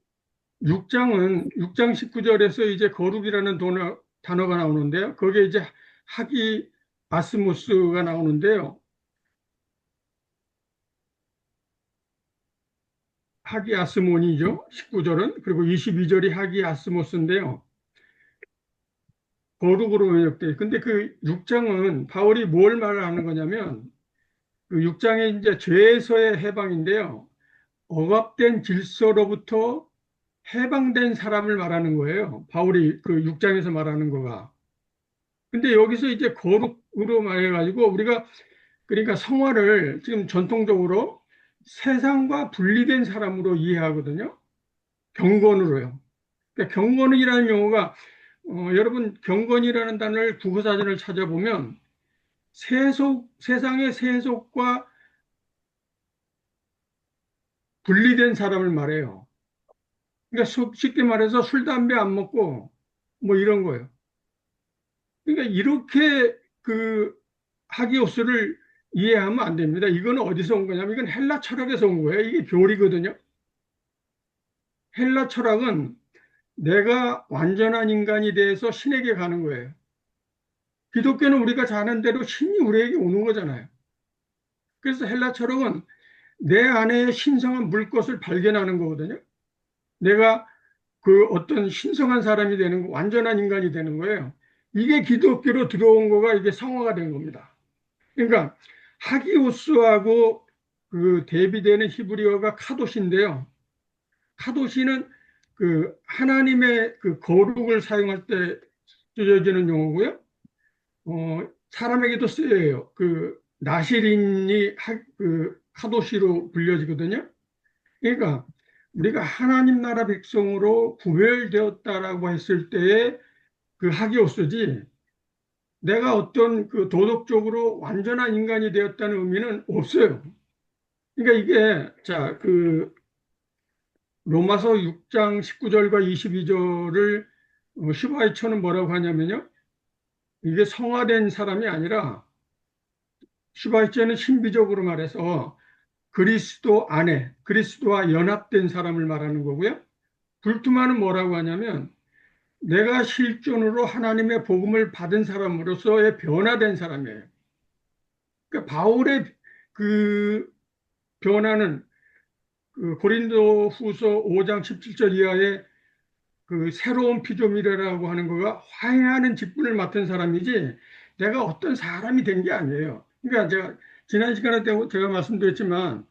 6장 19절에서 이제 거룩이라는 단어가 나오는데요. 거기에 이제 하기 아스모스가 나오는데요. 하기 아스몬이죠. 19절은. 그리고 22절이 하기 아스모스인데요. 거룩으로 번역돼요. 근데 그 6장은 바울이 뭘 말하는 거냐면, 그 6장에 이제 죄에서의 해방인데요. 억압된 질서로부터 해방된 사람을 말하는 거예요. 바울이 그 6장에서 말하는 거가. 근데 여기서 이제 거룩으로 말해가지고 우리가, 그러니까 성화를 지금 전통적으로 세상과 분리된 사람으로 이해하거든요. 경건으로요. 그러니까 경건이라는 용어가, 여러분 경건이라는 단어를 국어사전을 찾아보면 세상의 세속과 분리된 사람을 말해요. 그러니까 쉽게 말해서 술, 담배 안 먹고 뭐 이런 거예요. 그러니까 이렇게 그 하기오스를 이해하면 안 됩니다. 이건 어디서 온 거냐면 이건 헬라 철학에서 온 거예요. 이게 교리거든요. 헬라 철학은 내가 완전한 인간이 돼서 신에게 가는 거예요. 기독교는 우리가 자는 대로 신이 우리에게 오는 거잖아요. 그래서 헬라 철학은 내 안에 신성한 물것을 발견하는 거거든요. 내가 그 어떤 신성한 사람이 되는 거, 완전한 인간이 되는 거예요. 이게 기독교로 들어온 거가 이게 성화가 된 겁니다. 그러니까 하기오스하고 그 대비되는 히브리어가 카도시인데요. 카도시는 그 하나님의 그 거룩을 사용할 때 쓰여지는 용어고요. 사람에게도 쓰여요. 그 나시린이 그 카도시로 불려지거든요. 그러니까 우리가 하나님 나라 백성으로 구별되었다라고 했을 때의 그 하기오스지, 내가 어떤 그 도덕적으로 완전한 인간이 되었다는 의미는 없어요. 그러니까 이게 자, 그 로마서 6장 19절과 22절을 슈바이처는 뭐라고 하냐면요. 이게 성화된 사람이 아니라 슈바이처는 신비적으로 말해서 그리스도 안에 그리스도와 연합된 사람을 말하는 거고요. 불투만은 뭐라고 하냐면 내가 실존으로 하나님의 복음을 받은 사람으로서의 변화된 사람이에요. 그러니까 바울의 그 변화는 그 고린도 후서 5장 17절 이하에 그 새로운 피조미래라고 하는 거가 화해하는 직분을 맡은 사람이지 내가 어떤 사람이 된 게 아니에요. 그러니까 제가 지난 시간에 제가 말씀드렸지만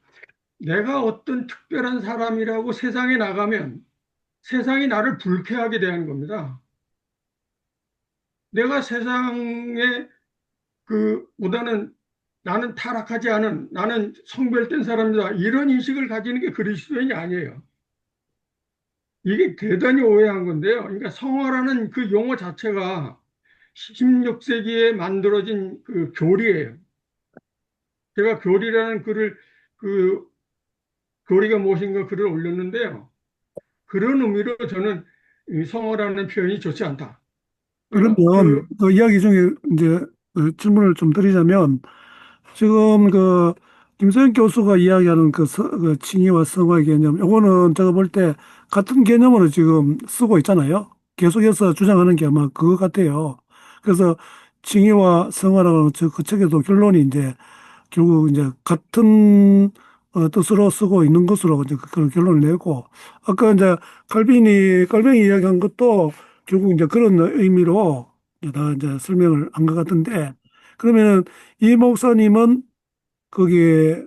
내가 어떤 특별한 사람이라고 세상에 나가면 세상이 나를 불쾌하게 대하는 겁니다. 내가 세상에 보다는 나는 타락하지 않은, 나는 성별된 사람이다, 이런 인식을 가지는 게 그리스도인이 아니에요. 이게 대단히 오해한 건데요. 그러니까 성화라는 그 용어 자체가 16세기에 만들어진 그 교리예요. 제가 교리라는 글을, 그 교리가 무엇인가 글을 올렸는데요. 그런 의미로 저는 이 성화라는 표현이 좋지 않다. 그러면 그 이야기 중에 이제 질문을 좀 드리자면 지금 그 김소연 교수가 이야기하는 그 칭의와 성화의 개념, 요거는 제가 볼 때 같은 개념으로 지금 쓰고 있잖아요. 계속해서 주장하는 게 아마 그거 같아요. 그래서 칭의와 성화라고 하는 그 책에도 결론이 이제 결국 이제 같은 뜻으로 쓰고 있는 것으로 이제 그런 결론을 내고 아까 이제 깔뱅이 이야기한 것도 결국 이제 그런 의미로 이제 다 이제 설명을 한 것 같은데 그러면 이 목사님은 거기에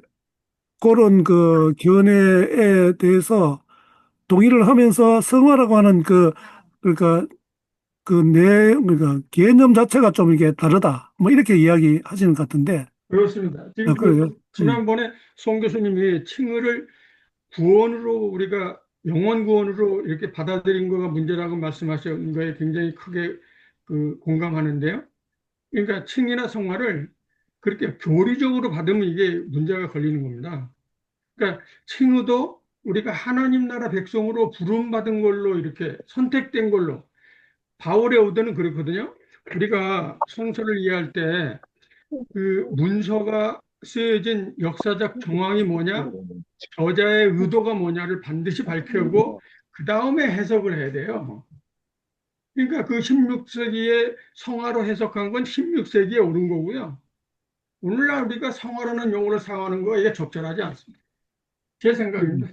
그런 그 견해에 대해서 동의를 하면서 성화라고 하는 그러니까 그러니까 개념 자체가 좀 이게 다르다. 뭐 이렇게 이야기하시는 것 같은데. 그렇습니다. 아, 지금 그래요? 지난번에 송 교수님이 칭의를 구원으로 우리가 영원 구원으로 이렇게 받아들인 거가 문제라고 말씀하신 거에 굉장히 크게 공감하는데요. 그러니까 칭의나 성화를 그렇게 교리적으로 받으면 이게 문제가 걸리는 겁니다. 그러니까 칭의도 우리가 하나님 나라 백성으로 부름받은 걸로 이렇게 선택된 걸로 바울의 의도는 그렇거든요. 우리가 성서를 이해할 때 그 문서가 쓰여진 역사적 정황이 뭐냐, 저자의 의도가 뭐냐를 반드시 밝히고 그 다음에 해석을 해야 돼요. 그러니까 그 16세기에 성화로 해석한 건 16세기에 옳은 거고요. 오늘날 우리가 성화라는 용어를 사용하는 거 이게 적절하지 않습니다. 제 생각입니다.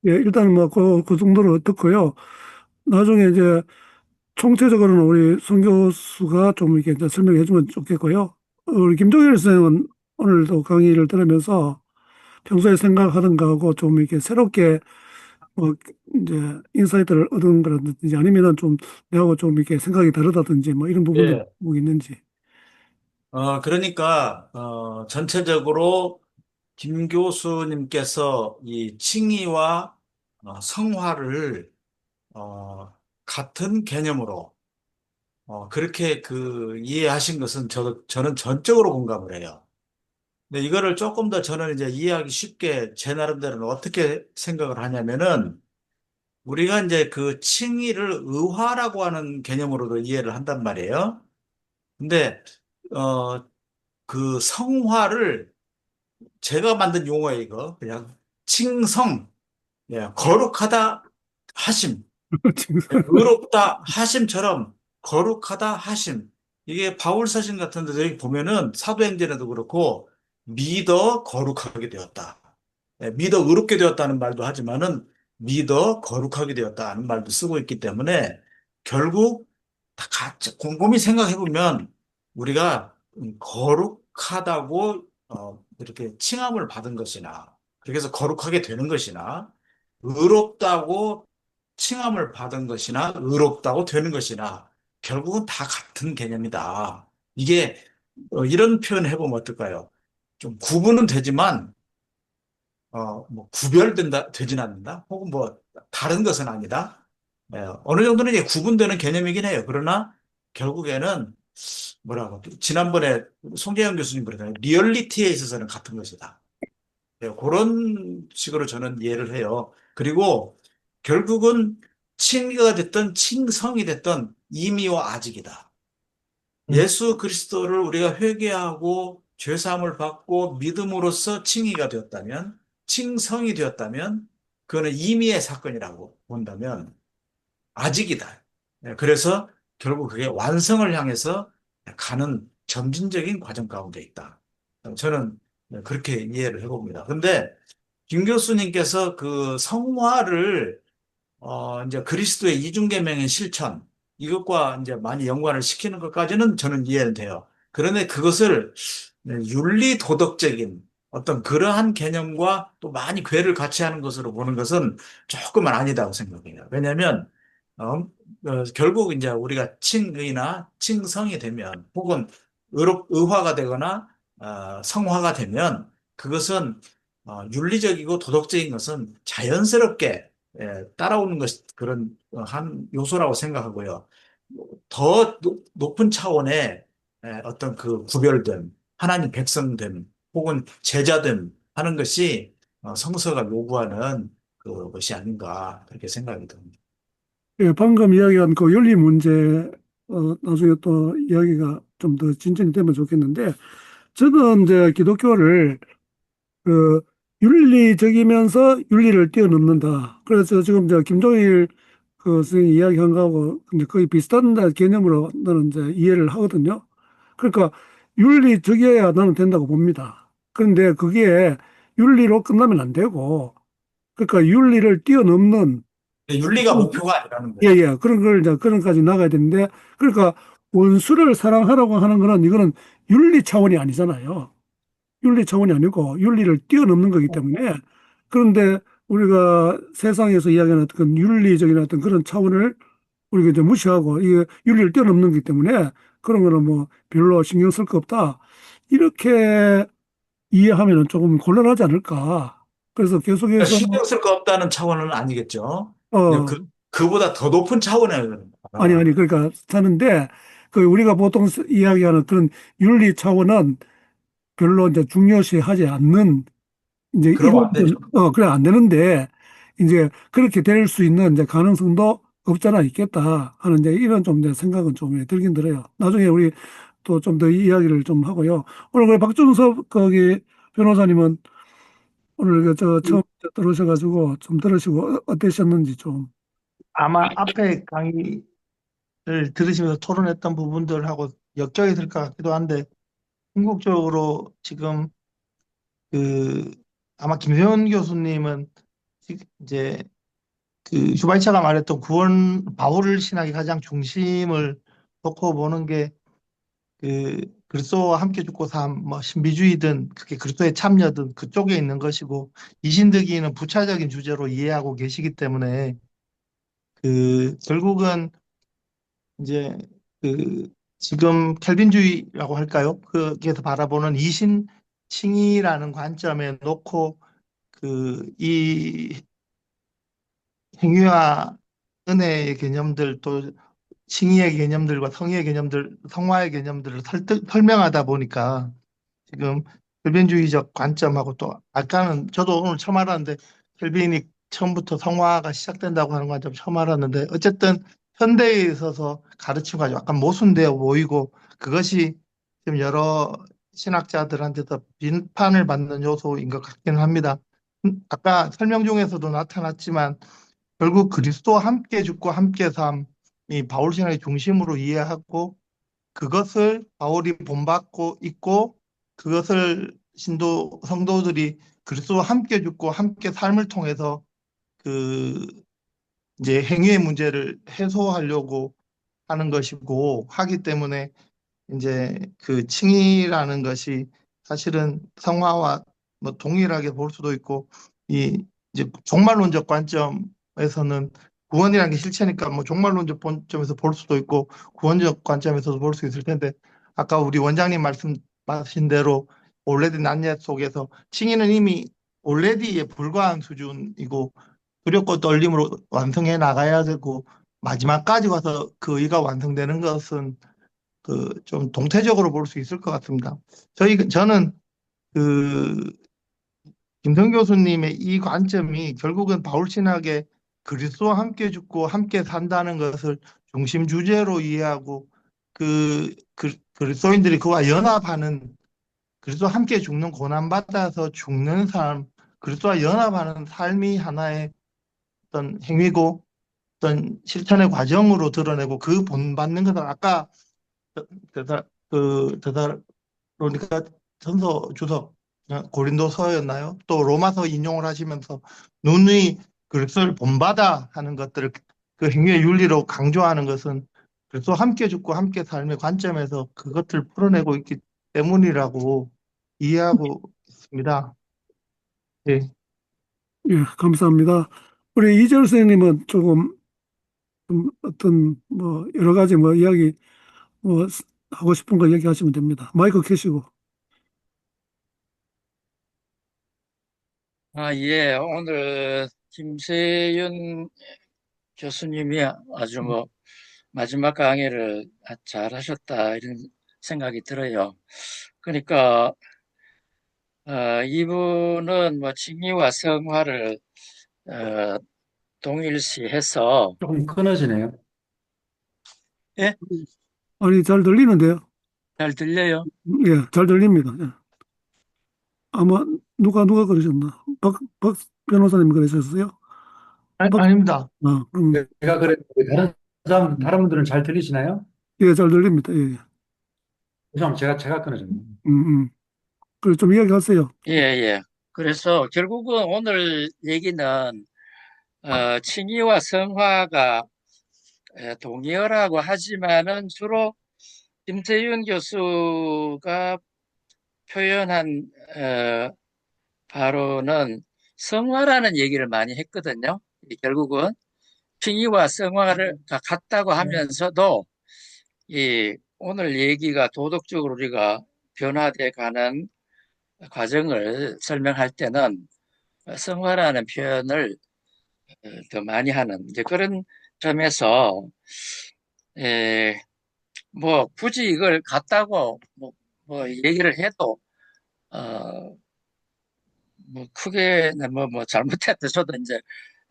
예, 일단 뭐 그 정도로 듣고요. 나중에 이제 총체적으로는 우리 송 교수가 좀 이렇게 이제 설명해 주면 좋겠고요. 우리 김종일 선생은 오늘도 강의를 들으면서 평소에 생각하던 거하고 좀 이렇게 새롭게 뭐 이제 인사이트를 얻은 거라든지 아니면은 좀 내하고 좀 이렇게 생각이 다르다든지 뭐 이런 부분들이 예. 뭐 있는지. 그러니까, 전체적으로 김 교수님께서 이 칭의와 성화를, 같은 개념으로, 그렇게 이해하신 것은 저는 전적으로 공감을 해요. 근데 이거를 조금 더 저는 이제 이해하기 쉽게 제 나름대로는 어떻게 생각을 하냐면은, 우리가 이제 그 칭의를 의화라고 하는 개념으로도 이해를 한단 말이에요. 근데, 어, 그 성화를 제가 만든 용어예요, 이거. 그냥 칭성, 예, 거룩하다 하심, 지금 예, 의롭다 하심처럼 거룩하다 하심. 이게 바울 사신 같은 데도 여기 보면은 사도행전에도 그렇고 믿어 거룩하게 되었다. 예, 믿어 의롭게 되었다는 말도 하지만은 믿어 거룩하게 되었다는 말도 쓰고 있기 때문에 결국 다 같이 곰곰이 생각해 보면 우리가 거룩하다고 이렇게 칭함을 받은 것이나 그래서 거룩하게 되는 것이나 의롭다고 칭함을 받은 것이나 의롭다고 되는 것이나 결국은 다 같은 개념이다. 이게 이런 표현 해보면 어떨까요? 좀 구분은 되지만 뭐 구별된다 되진 않는다. 혹은 뭐 다른 것은 아니다. 어느 정도는 이제 구분되는 개념이긴 해요. 그러나 결국에는 뭐라고 지난번에 송재영 교수님 그러잖아요. 리얼리티에 있어서는 같은 것이다. 그런 식으로 저는 이해를 해요. 그리고 결국은 칭의가 됐던 칭성이 됐던 이미와 아직이다. 예수 그리스도를 우리가 회개하고 죄사함을 받고 믿음으로써 칭의가 되었다면, 칭성이 되었다면, 그거는 이미의 사건이라고 본다면 아직이다. 그래서 결국 그게 완성을 향해서 가는 점진적인 과정 가운데 있다. 저는 그렇게 이해를 해봅니다. 근데 김 교수님께서 그 성화를 이제 그리스도의 이중계명의 실천, 이것과 이제 많이 연관을 시키는 것까지는 저는 이해는 돼요. 그런데 그것을 윤리 도덕적인 어떤 그러한 개념과 또 많이 괴를 같이 하는 것으로 보는 것은 조금은 아니다고 생각해요. 왜냐하면, 결국 이제 우리가 칭의나 칭성이 되면 혹은 의화가 되거나 성화가 되면 그것은 윤리적이고 도덕적인 것은 자연스럽게 따라오는 것 그런 한 요소라고 생각하고요. 더 높은 차원의 어떤 그 구별됨, 하나님 백성됨, 혹은 제자됨 하는 것이 성서가 요구하는 그것이 아닌가 그렇게 생각이 듭니다. 예, 방금 이야기한 그 윤리 문제, 나중에 또 이야기가 좀 더 진전이 되면 좋겠는데, 저는 이제 기독교를 그 윤리적이면서 윤리를 뛰어넘는다. 그래서 지금 저 김종일 그 선생님이 이야기한 거하고 근데 거의 비슷한 개념으로 나는 이제 이해를 하거든요. 그러니까 윤리적이어야 나는 된다고 봅니다. 그런데 그게 윤리로 끝나면 안 되고, 그러니까 윤리를 뛰어넘는 윤리가 목표가 아니라는 예, 거예요. 예. 그런 걸 이제 그런까지 나가야 되는데, 그러니까 원수를 사랑하라고 하는 거는 이거는 윤리 차원이 아니잖아요. 윤리 차원이 아니고 윤리를 뛰어넘는 거기 때문에 그런데 우리가 세상에서 이야기하는 어떤 윤리적인 어떤 그런 차원을 우리가 이제 무시하고 이게 윤리를 뛰어넘는 거기 때문에 그런 거는 뭐 별로 신경 쓸 거 없다. 이렇게 이해하면은 조금 곤란하지 않을까. 그래서 계속해서 신경 쓸 거 없다는 차원은 아니겠죠. 그냥 어 그보다 더 높은 차원의 아니 그러니까 사는데 그 우리가 보통 이야기하는 그런 윤리 차원은 별로 이제 중요시하지 않는 이제 그러면 이런 안 되죠. 그래 안 되는데 이제 그렇게 될 수 있는 이제 가능성도 없잖아 있겠다 하는 이제 이런 좀 이제 생각은 좀 들긴 들어요. 나중에 우리 또 좀 더 이야기를 좀 하고요. 오늘 그 박준섭 거기 변호사님은 오늘 그저 처음 들어오셔가지고 좀 들으시고 어떠셨는지 좀. 아마 앞에 강의를 들으시면서 토론했던 부분들하고 엮여 있을 것 같기도 한데, 궁극적으로 지금 그 아마 김세현 교수님은 이제 그 슈바이처가 말했던 구원 바울 신학의 가장 중심을 놓고 보는 게 그 그리스도와 함께 죽고 삶, 뭐 신비주의든 그게 그리스도의 참여든 그쪽에 있는 것이고, 이신득이는 부차적인 주제로 이해하고 계시기 때문에 그 결국은 이제 그 지금 켈빈주의라고 할까요? 거기에서 바라보는 이신 칭의라는 관점에 놓고 그 이 행위와 은혜의 개념들 또 칭의의 개념들과 성의의 개념들, 성화의 개념들을 설명하다 보니까 지금 켈빈주의적 관점하고 또 아까는 저도 오늘 처음 알았는데 켈빈이 처음부터 성화가 시작된다고 하는 관점 처음 알았는데 어쨌든 현대에 있어서 가르침과 약간 모순되어 보이고 그것이 지금 여러 신학자들한테서 비판을 받는 요소인 것 같기는 합니다. 아까 설명 중에서도 나타났지만 결국 그리스도와 함께 죽고 함께 삶이 바울 신학의 중심으로 이해하고 그것을 바울이 본받고 있고 그것을 성도들이 그리스도와 함께 죽고 함께 삶을 통해서 그 이제 행위의 문제를 해소하려고 하는 것이고 하기 때문에 이제 그 칭의라는 것이 사실은 성화와 뭐 동일하게 볼 수도 있고 이 이제 종말론적 관점에서는 구원이라는 게 실체니까 뭐 종말론적 관점에서 볼 수도 있고 구원적 관점에서도 볼 수 있을 텐데 아까 우리 원장님 말씀하신 대로 올레디 난예 속에서 칭의는 이미 올레디에 불과한 수준이고 두렵고 떨림으로 완성해 나가야 되고 마지막까지 와서 그 의가 완성되는 것은 그 좀 동태적으로 볼 수 있을 것 같습니다. 저는 그 김성 교수님의 이 관점이 결국은 바울 신학의 그리스도와 함께 죽고 함께 산다는 것을 중심 주제로 이해하고 그리스도인들이 그와 연합하는 그리스도와 함께 죽는 고난받아서 죽는 삶, 그리스도와 연합하는 삶이 하나의 어떤 행위고 어떤 실천의 과정으로 드러내고 그 본받는 것은 아까 데살로니가 전서 주석 고린도서였나요? 또 로마서 인용을 하시면서 누누이 그리스도를 본받아 하는 것들을 그 행위의 윤리로 강조하는 것은 그리스도 함께 죽고 함께 삶의 관점에서 그것을 풀어내고 있기 때문이라고 이해하고 있습니다. 예. 예, 감사합니다. 우리 이재열 선생님은 조금 어떤 뭐 여러 가지 뭐 이야기 뭐 하고 싶은 거 얘기하시면 됩니다. 마이크 켜시고. 예. 오늘 김세윤 교수님이 아주 뭐 마지막 강의를 잘 하셨다 이런 생각이 들어요. 그러니까 이분은 뭐 칭의와 성화를 어, 동일시해서 조금 끊어지네요. 예? 아니, 잘 들리는데요? 잘 들려요? 예, 잘 들립니다. 예. 아마 누가 그러셨나? 박 변호사님 그러셨어요? 아닙니다. 제가 그랬는데 다른 분들은 잘 들리시나요? 예, 잘 들립니다. 예, 예. 우선 제가 끊어졌네요. 그래, 좀 이야기하세요. 예, 예. 그래서 결국은 오늘 얘기는 칭의와 성화가 동의어라고 하지만은 주로 김태윤 교수가 표현한 바로는 성화라는 얘기를 많이 했거든요. 결국은 칭의와 성화를 같다고 하면서도 이 오늘 얘기가 도덕적으로 우리가 변화돼 가는 과정을 설명할 때는 성화라는 표현을 더 많이 하는 이제 그런 점에서 에, 뭐 굳이 이걸 같다고 뭐 얘기를 해도 뭐 크게 뭐 잘못했다 저도 이제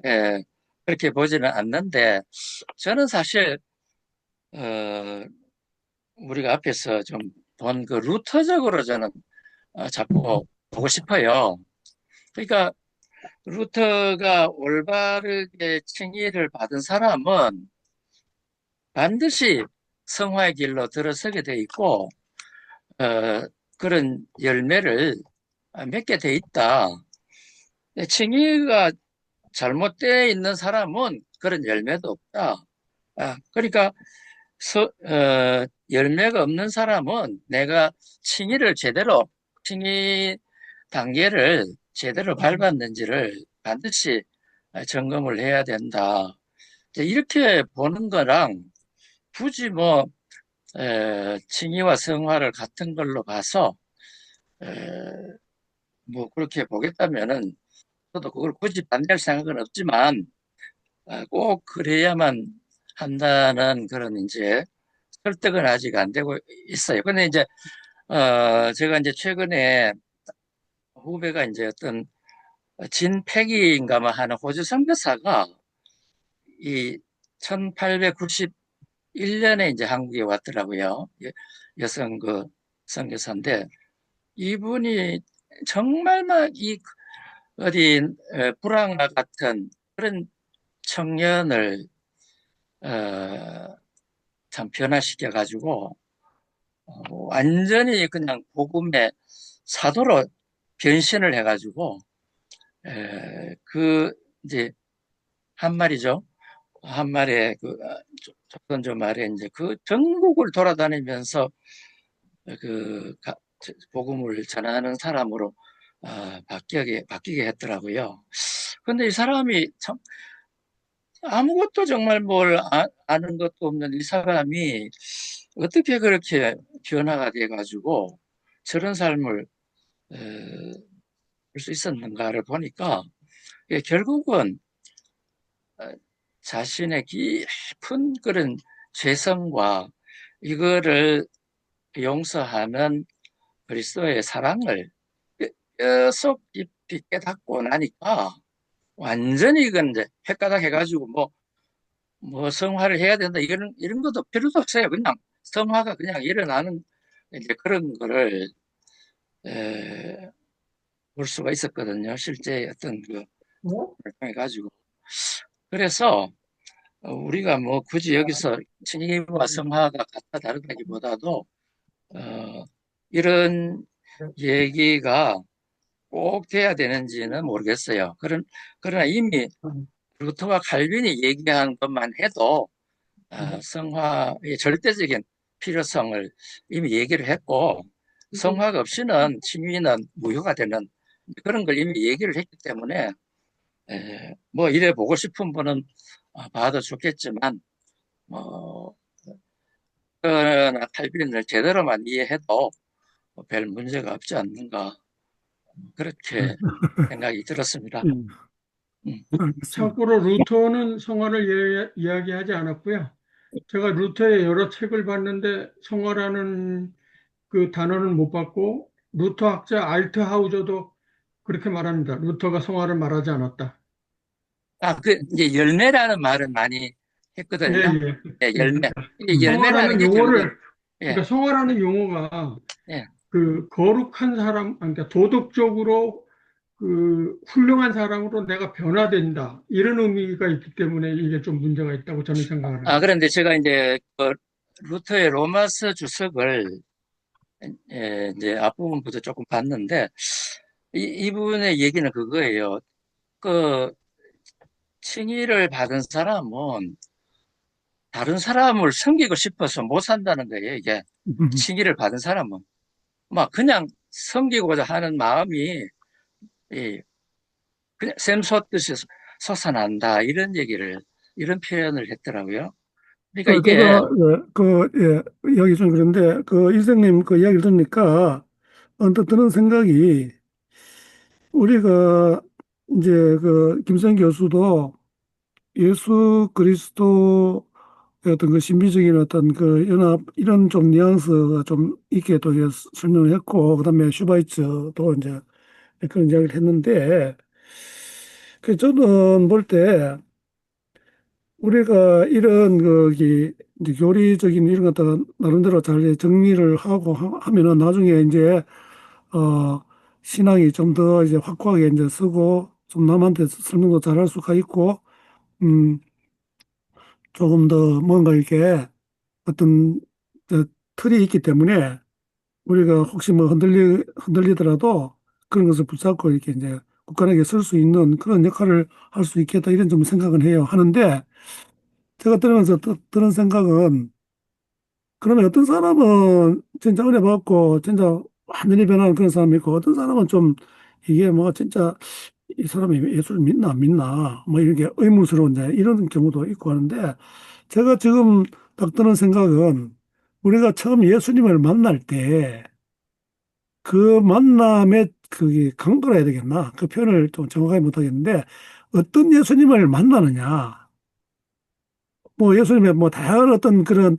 에, 그렇게 보지는 않는데 저는 사실 어, 우리가 앞에서 좀 본 그 루터적으로 저는 자꾸 보고 싶어요. 그러니까 루터가 올바르게 칭의를 받은 사람은 반드시 성화의 길로 들어서게 돼 있고 어, 그런 열매를 맺게 돼 있다. 칭의가 잘못되어 있는 사람은 그런 열매도 없다. 그러니까 열매가 없는 사람은 내가 칭의 단계를 제대로 밟았는지를 반드시 점검을 해야 된다. 이제 이렇게 보는 거랑 굳이 뭐 칭의와 성화를 같은 걸로 봐서 에, 뭐 그렇게 보겠다면은 저도 그걸 굳이 반대할 생각은 없지만 꼭 그래야만 한다는 그런 이제 설득은 아직 안 되고 있어요. 근데 이제 제가 이제 최근에 후배가 이제 어떤 진팩인가만 하는 호주 선교사가 이 1891년에 이제 한국에 왔더라고요. 여성 그 선교사인데 이분이 정말 막 이 어디 불황과 같은 그런 청년을 참 변화시켜 가지고 완전히 그냥 복음의 사도로 변신을 해 가지고 그 이제 한 말이죠. 한 말에 조선조 말에 이제 그 전국을 돌아다니면서 복음을 전하는 사람으로 바뀌게 했더라고요. 근데 이 사람이 참 아무것도 정말 뭘 아는 것도 없는 이 사람이 어떻게 그렇게 변화가 돼가지고 저런 삶을 볼 수 있었는가를 보니까 결국은 자신의 깊은 그런 죄성과 이거를 용서하는 그리스도의 사랑을 계속 깊이 깨닫고 나니까 완전히 이건 이제 헷가닥 해가지고 뭐 성화를 해야 된다 이런 것도 필요도 없어요. 그냥 성화가 그냥 일어나는 이제 그런 거를 볼 수가 있었거든요. 실제 어떤 그 활동해 가지고. 그래서 우리가 뭐 굳이 여기서 칭의와 성화가 같다 다르다기보다도 이런 얘기가 꼭 돼야 되는지는 모르겠어요. 그러나 이미 루터와 칼빈이 얘기한 것만 해도 성화의 절대적인 필요성을 이미 얘기를 했고 성화가 없이는 칭의는 무효가 되는 그런 걸 이미 얘기를 했기 때문에 뭐 이래 보고 싶은 분은 봐도 좋겠지만 뭐 그러나 칼빈을 제대로만 이해해도 별 문제가 없지 않는가 그렇게 생각이 들었습니다. 알겠습니다. 참고로 루터는 성화를 이야기하지 않았고요. 제가 루터의 여러 책을 봤는데 성화라는 그 단어는 못 봤고 루터 학자 알트하우저도 그렇게 말합니다. 루터가 성화를 말하지 않았다. 이제 열매라는 말은 많이 예, 했거든요. 예. 예, 열매. 이게 그 열매라는 성화라는 게 결국은, 용어를 예, 그러니까 성화라는 용어가 예. 그 거룩한 사람, 그러니까 도덕적으로 그 훌륭한 사람으로 내가 변화된다 이런 의미가 있기 때문에 이게 좀 문제가 있다고 저는 생각을 합니다. 그런데 제가 이제 루터의 로마서 주석을 이제 앞부분부터 조금 봤는데, 이분의 얘기는 그거예요. 그, 칭의를 받은 사람은 다른 사람을 섬기고 싶어서 못 산다는 거예요, 이게. 칭의를 받은 사람은. 막 그냥 섬기고자 하는 마음이, 이, 그냥 샘솟듯이 솟아난다. 이런 표현을 했더라고요. 그러니까 이게, 제가, 이야기 좀 그런데, 이생님 그 이야기를 들으니까, 언뜻 드는 생각이, 우리가, 이제, 김선 교수도 예수 그리스도의 어떤 그 신비적인 어떤 그 연합, 이런 좀 뉘앙스가 좀 있게 또 이제 설명을 했고, 그 다음에 슈바이처도 이제 그런 이야기를 했는데, 저는 볼 때, 우리가 이런 이제 교리적인 이런 것들 나름대로 잘 정리를 하고 하면은 나중에 이제 어 신앙이 좀 더 이제 확고하게 이제 쓰고 좀 남한테 설명도 잘 할 수가 있고 음 조금 더 뭔가 이렇게 어떤 틀이 있기 때문에 우리가 혹시 뭐 흔들리더라도 그런 것을 붙잡고 이렇게 이제 굳건하게 설 수 있는 그런 역할을 할 수 있겠다 이런 좀 생각은 해요. 하는데 제가 들으면서 드는 생각은 그러면 어떤 사람은 진짜 은혜 받고 진짜 완전히 변하는 그런 사람이 있고 어떤 사람은 좀 이게 뭐 진짜 이 사람이 예수를 믿나 안 믿나 뭐 이렇게 의문스러운 이제 이런 경우도 있고 하는데 제가 지금 딱 드는 생각은 우리가 처음 예수님을 만날 때 그 만남의 그게 강도라 해야 되겠나 그 표현을 좀 정확하게 못하겠는데 어떤 예수님을 만나느냐 뭐 예수님의 뭐 다양한 어떤 그런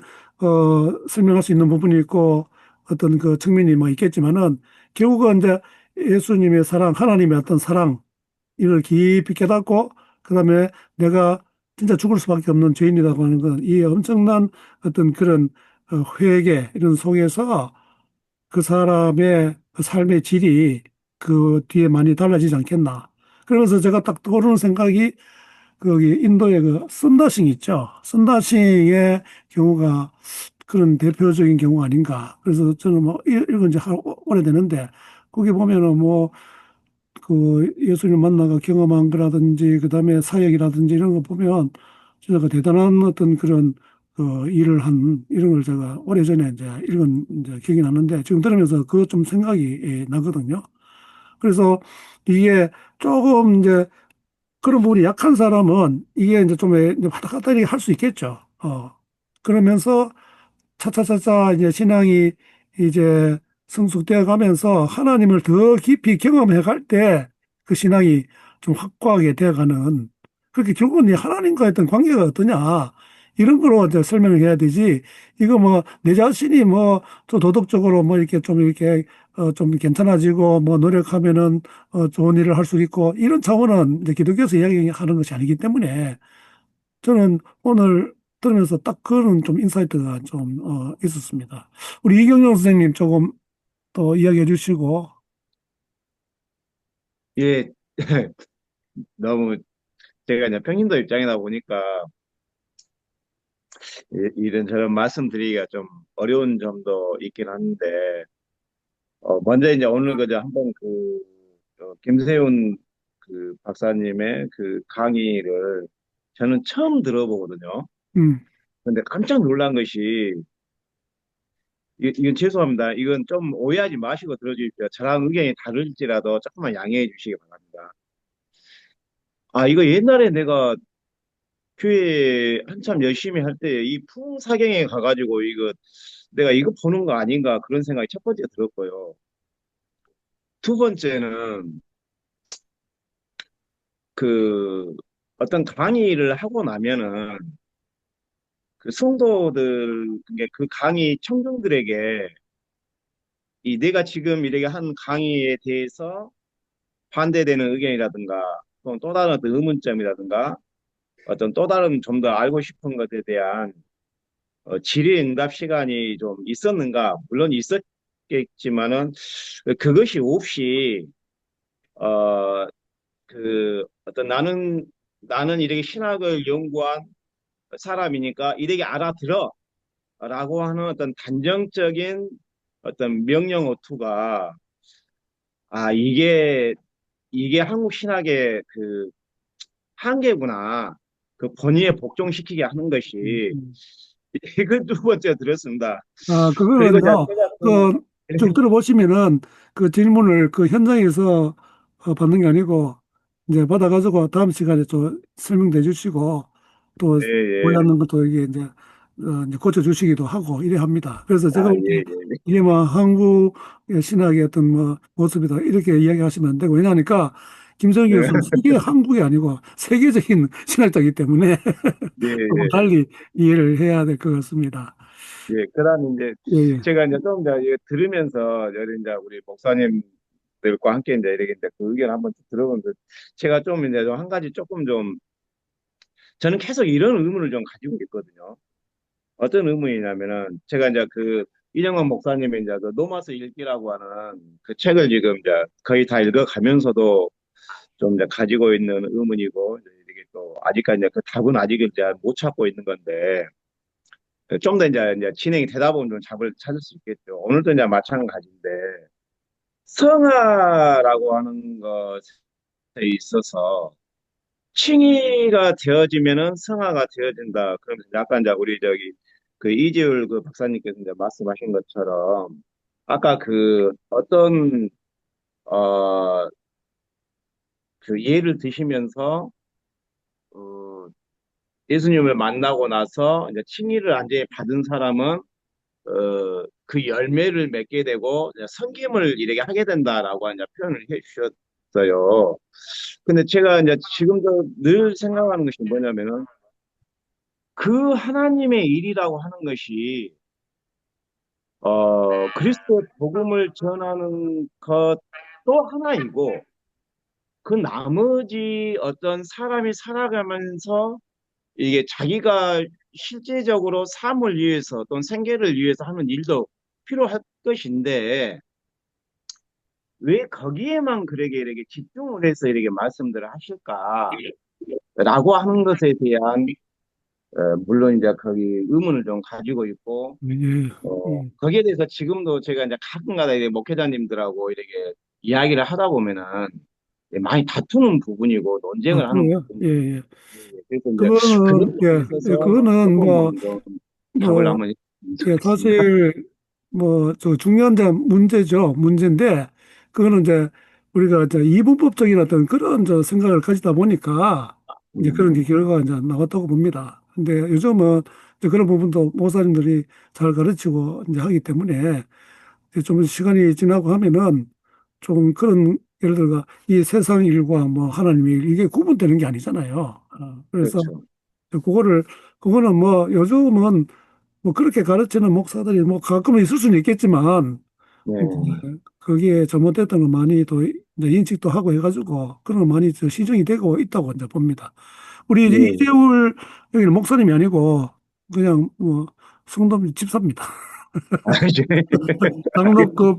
설명할 수 있는 부분이 있고 어떤 그 측면이 뭐 있겠지만은 결국은 이제 예수님의 사랑, 하나님의 어떤 사랑 이걸 깊이 깨닫고 그다음에 내가 진짜 죽을 수밖에 없는 죄인이라고 하는 건 이 엄청난 어떤 그런 회개 이런 속에서 그 사람의 그 삶의 질이 그 뒤에 많이 달라지지 않겠나. 그러면서 제가 딱 떠오르는 생각이 거기 인도의 그 선다싱 있죠. 선다싱의 경우가 그런 대표적인 경우 아닌가. 그래서 저는 뭐 읽은 지 오래되는데 거기 보면은 뭐 그 예수님 만나가 경험한 거라든지 그다음에 사역이라든지 이런 거 보면 제가 대단한 어떤 그런 일을 한 이런 걸 제가 오래전에 이제 읽은 이제 기억이 나는데 지금 들으면서 그거 좀 생각이 나거든요. 그래서 이게 조금 이제 그런 부분이 약한 사람은 이게 이제 좀 이제 화닥다리 할 수 있겠죠. 그러면서 차차차차 이제 신앙이 이제 성숙되어 가면서 하나님을 더 깊이 경험해 갈 때 그 신앙이 좀 확고하게 되어 가는 그렇게 결국은 이 하나님과의 어떤 관계가 어떠냐 이런 걸로 이제 설명을 해야 되지 이거 뭐 내 자신이 뭐 또 도덕적으로 뭐 이렇게 좀 이렇게 좀 괜찮아지고 뭐 노력하면은 좋은 일을 할 수 있고 이런 차원은 이제 기독교에서 이야기하는 것이 아니기 때문에 저는 오늘 들으면서 딱 그런 좀 인사이트가 좀 있었습니다. 우리 이경영 선생님 조금 또 이야기해 주시고. 예, 너무 제가 이제 평신도 입장이다 보니까 이런저런 말씀드리기가 좀 어려운 점도 있긴 한데, 먼저 이제 오늘 그저 한번 김세훈 그 박사님의 그 강의를 저는 처음 들어보거든요. 음, 근데 깜짝 놀란 것이, 이건 죄송합니다. 이건 좀 오해하지 마시고 들어주십시오. 저랑 의견이 다를지라도 조금만 양해해 주시기 바랍니다. 아, 이거 옛날에 내가 교회 한참 열심히 할 때 이 풍사경에 가가지고 내가 이거 보는 거 아닌가 그런 생각이 첫 번째 들었고요. 두 번째는 그 어떤 강의를 하고 나면은 그 성도들 그 강의 청중들에게 이 내가 지금 이렇게 한 강의에 대해서 반대되는 의견이라든가 또는 또 다른 어떤 의문점이라든가 어떤 또 다른 좀 더 알고 싶은 것에 대한 질의응답 시간이 좀 있었는가? 물론 있었겠지만은 그것이 없이 어, 어떤 나는 이렇게 신학을 연구한 사람이니까 이렇게 알아들어라고 하는 어떤 단정적인 어떤 명령 어투가 이게 한국 신학의 그 한계구나. 그 권위에 복종시키게 하는 것이 음. 이건 두 번째 들었습니다. 그리고 그거는요, 제가 쭉 들어보시면은 그 질문을 그 현장에서 받는 게 아니고 이제 받아가지고 다음 시간에 또 설명해 주시고 또 예, 예. 몰랐는 것도 이게 이제 고쳐주시기도 하고 이래 합니다. 그래서 제가 볼 예, 때 예. 이게 뭐 한국의 신학의 어떤 뭐 모습이다 이렇게 이야기하시면 안 되고 왜냐하니까 김성희 예, 교수는 세계 한국이 아니고 세계적인 신학자이기 때문에 예, 조금 예. 달리 이해를 해야 될 것 같습니다. 예, 그다음에 이제 예, 예. 제가 이제 좀 이제 들으면서 이제 우리 목사님들과 함께 이제 이렇게 이제 그 의견 한번 들어보면서 제가 좀 이제 좀 한 가지 조금 좀 저는 계속 이런 의문을 좀 가지고 있거든요. 어떤 의문이냐면은 제가 이제 그 이정환 목사님의 이제 그 노마스 읽기라고 하는 그 책을 지금 이제 거의 다 읽어가면서도 좀 이제 가지고 있는 의문이고 이제 이게 또 아직까지 이제 그 답은 아직 이제 못 찾고 있는 건데 좀 더 이제 진행이 되다 보면 좀 답을 찾을 수 있겠죠. 오늘도 이제 마찬가지인데 성화라고 하는 것에 있어서 칭의가 되어지면은 성화가 되어진다. 그러면서 약간 이제 우리 저기 그 이재율 그 박사님께서 이제 말씀하신 것처럼 아까 그 어떤 어 그 예를 드시면서 어 예수님을 만나고 나서 이제 칭의를 완전히 받은 사람은 그 열매를 맺게 되고 이제 섬김을 이렇게 하게 된다라고 이제 표현을 해 주셨어요. 근데 제가 이제 지금도 늘 생각하는 것이 뭐냐면은 그 하나님의 일이라고 하는 것이 그리스도의 복음을 전하는 것도 하나이고 그 나머지 어떤 사람이 살아가면서 이게 자기가 실제적으로 삶을 위해서 또는 생계를 위해서 하는 일도 필요할 것인데 왜 거기에만 그렇게 이렇게 집중을 해서 이렇게 말씀들을 하실까라고 하는 것에 대한 물론 이제 거기 의문을 좀 가지고 있고 예, 거기에 대해서 지금도 제가 이제 가끔가다 이렇게 목회자님들하고 이렇게 이야기를 하다 보면은 많이 다투는 부분이고 아, 논쟁을 하는 그래요? 예, 부분이에요. 예. 그래서 이제 그런 그거는, 부분에 예, 예, 있어서 그거는 조금은 좀 답을 뭐, 한번 했으면 예, 좋겠습니다. 사실, 저 중요한 문제죠. 문제인데, 그거는 이제 우리가 이제 이분법적인 어떤 그런 생각을 가지다 보니까 이제 그런 게 결과가 이제 나왔다고 봅니다. 근데 요즘은 이제 그런 부분도 목사님들이 잘 가르치고 이제 하기 때문에 이제 좀 시간이 지나고 하면은 좀 그런 예를 들어 이 세상 일과 뭐 하나님의 일 이게 구분되는 게 아니잖아요. 그래서 그렇죠. 그거를 그거는 뭐 요즘은 뭐 그렇게 가르치는 목사들이 뭐 가끔은 있을 수는 있겠지만 네. 이제 거기에 잘못됐던 거 많이 또 이제 인식도 하고 해가지고 그런 거 많이 시정이 되고 있다고 이제 봅니다. 우리 이제 네. 이재울 여기는 목사님이 아니고 그냥 뭐 성도 집사입니다. 아, 이제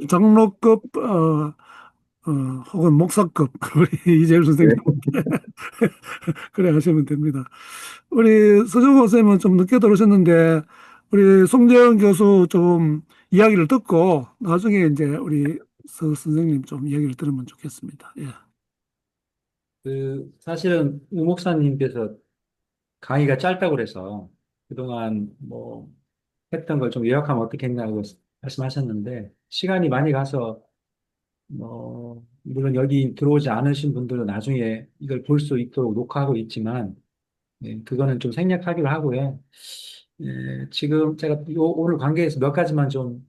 장로급 혹은 목사급 우리 이재울 네. 선생님 그래 하시면 됩니다. 우리 서정호 선생님은 좀 늦게 들어오셨는데 우리 송재현 교수 좀 이야기를 듣고 나중에 이제 우리 서 선생님 좀 이야기를 들으면 좋겠습니다. 예. 사실은 우 목사님께서 강의가 짧다고 그래서 그동안 뭐 했던 걸 좀 요약하면 어떻겠냐고 말씀하셨는데 시간이 많이 가서 물론 여기 들어오지 않으신 분들은 나중에 이걸 볼 수 있도록 녹화하고 있지만 그거는 좀 생략하기로 하고요. 지금 제가 오늘 관계에서 몇 가지만 좀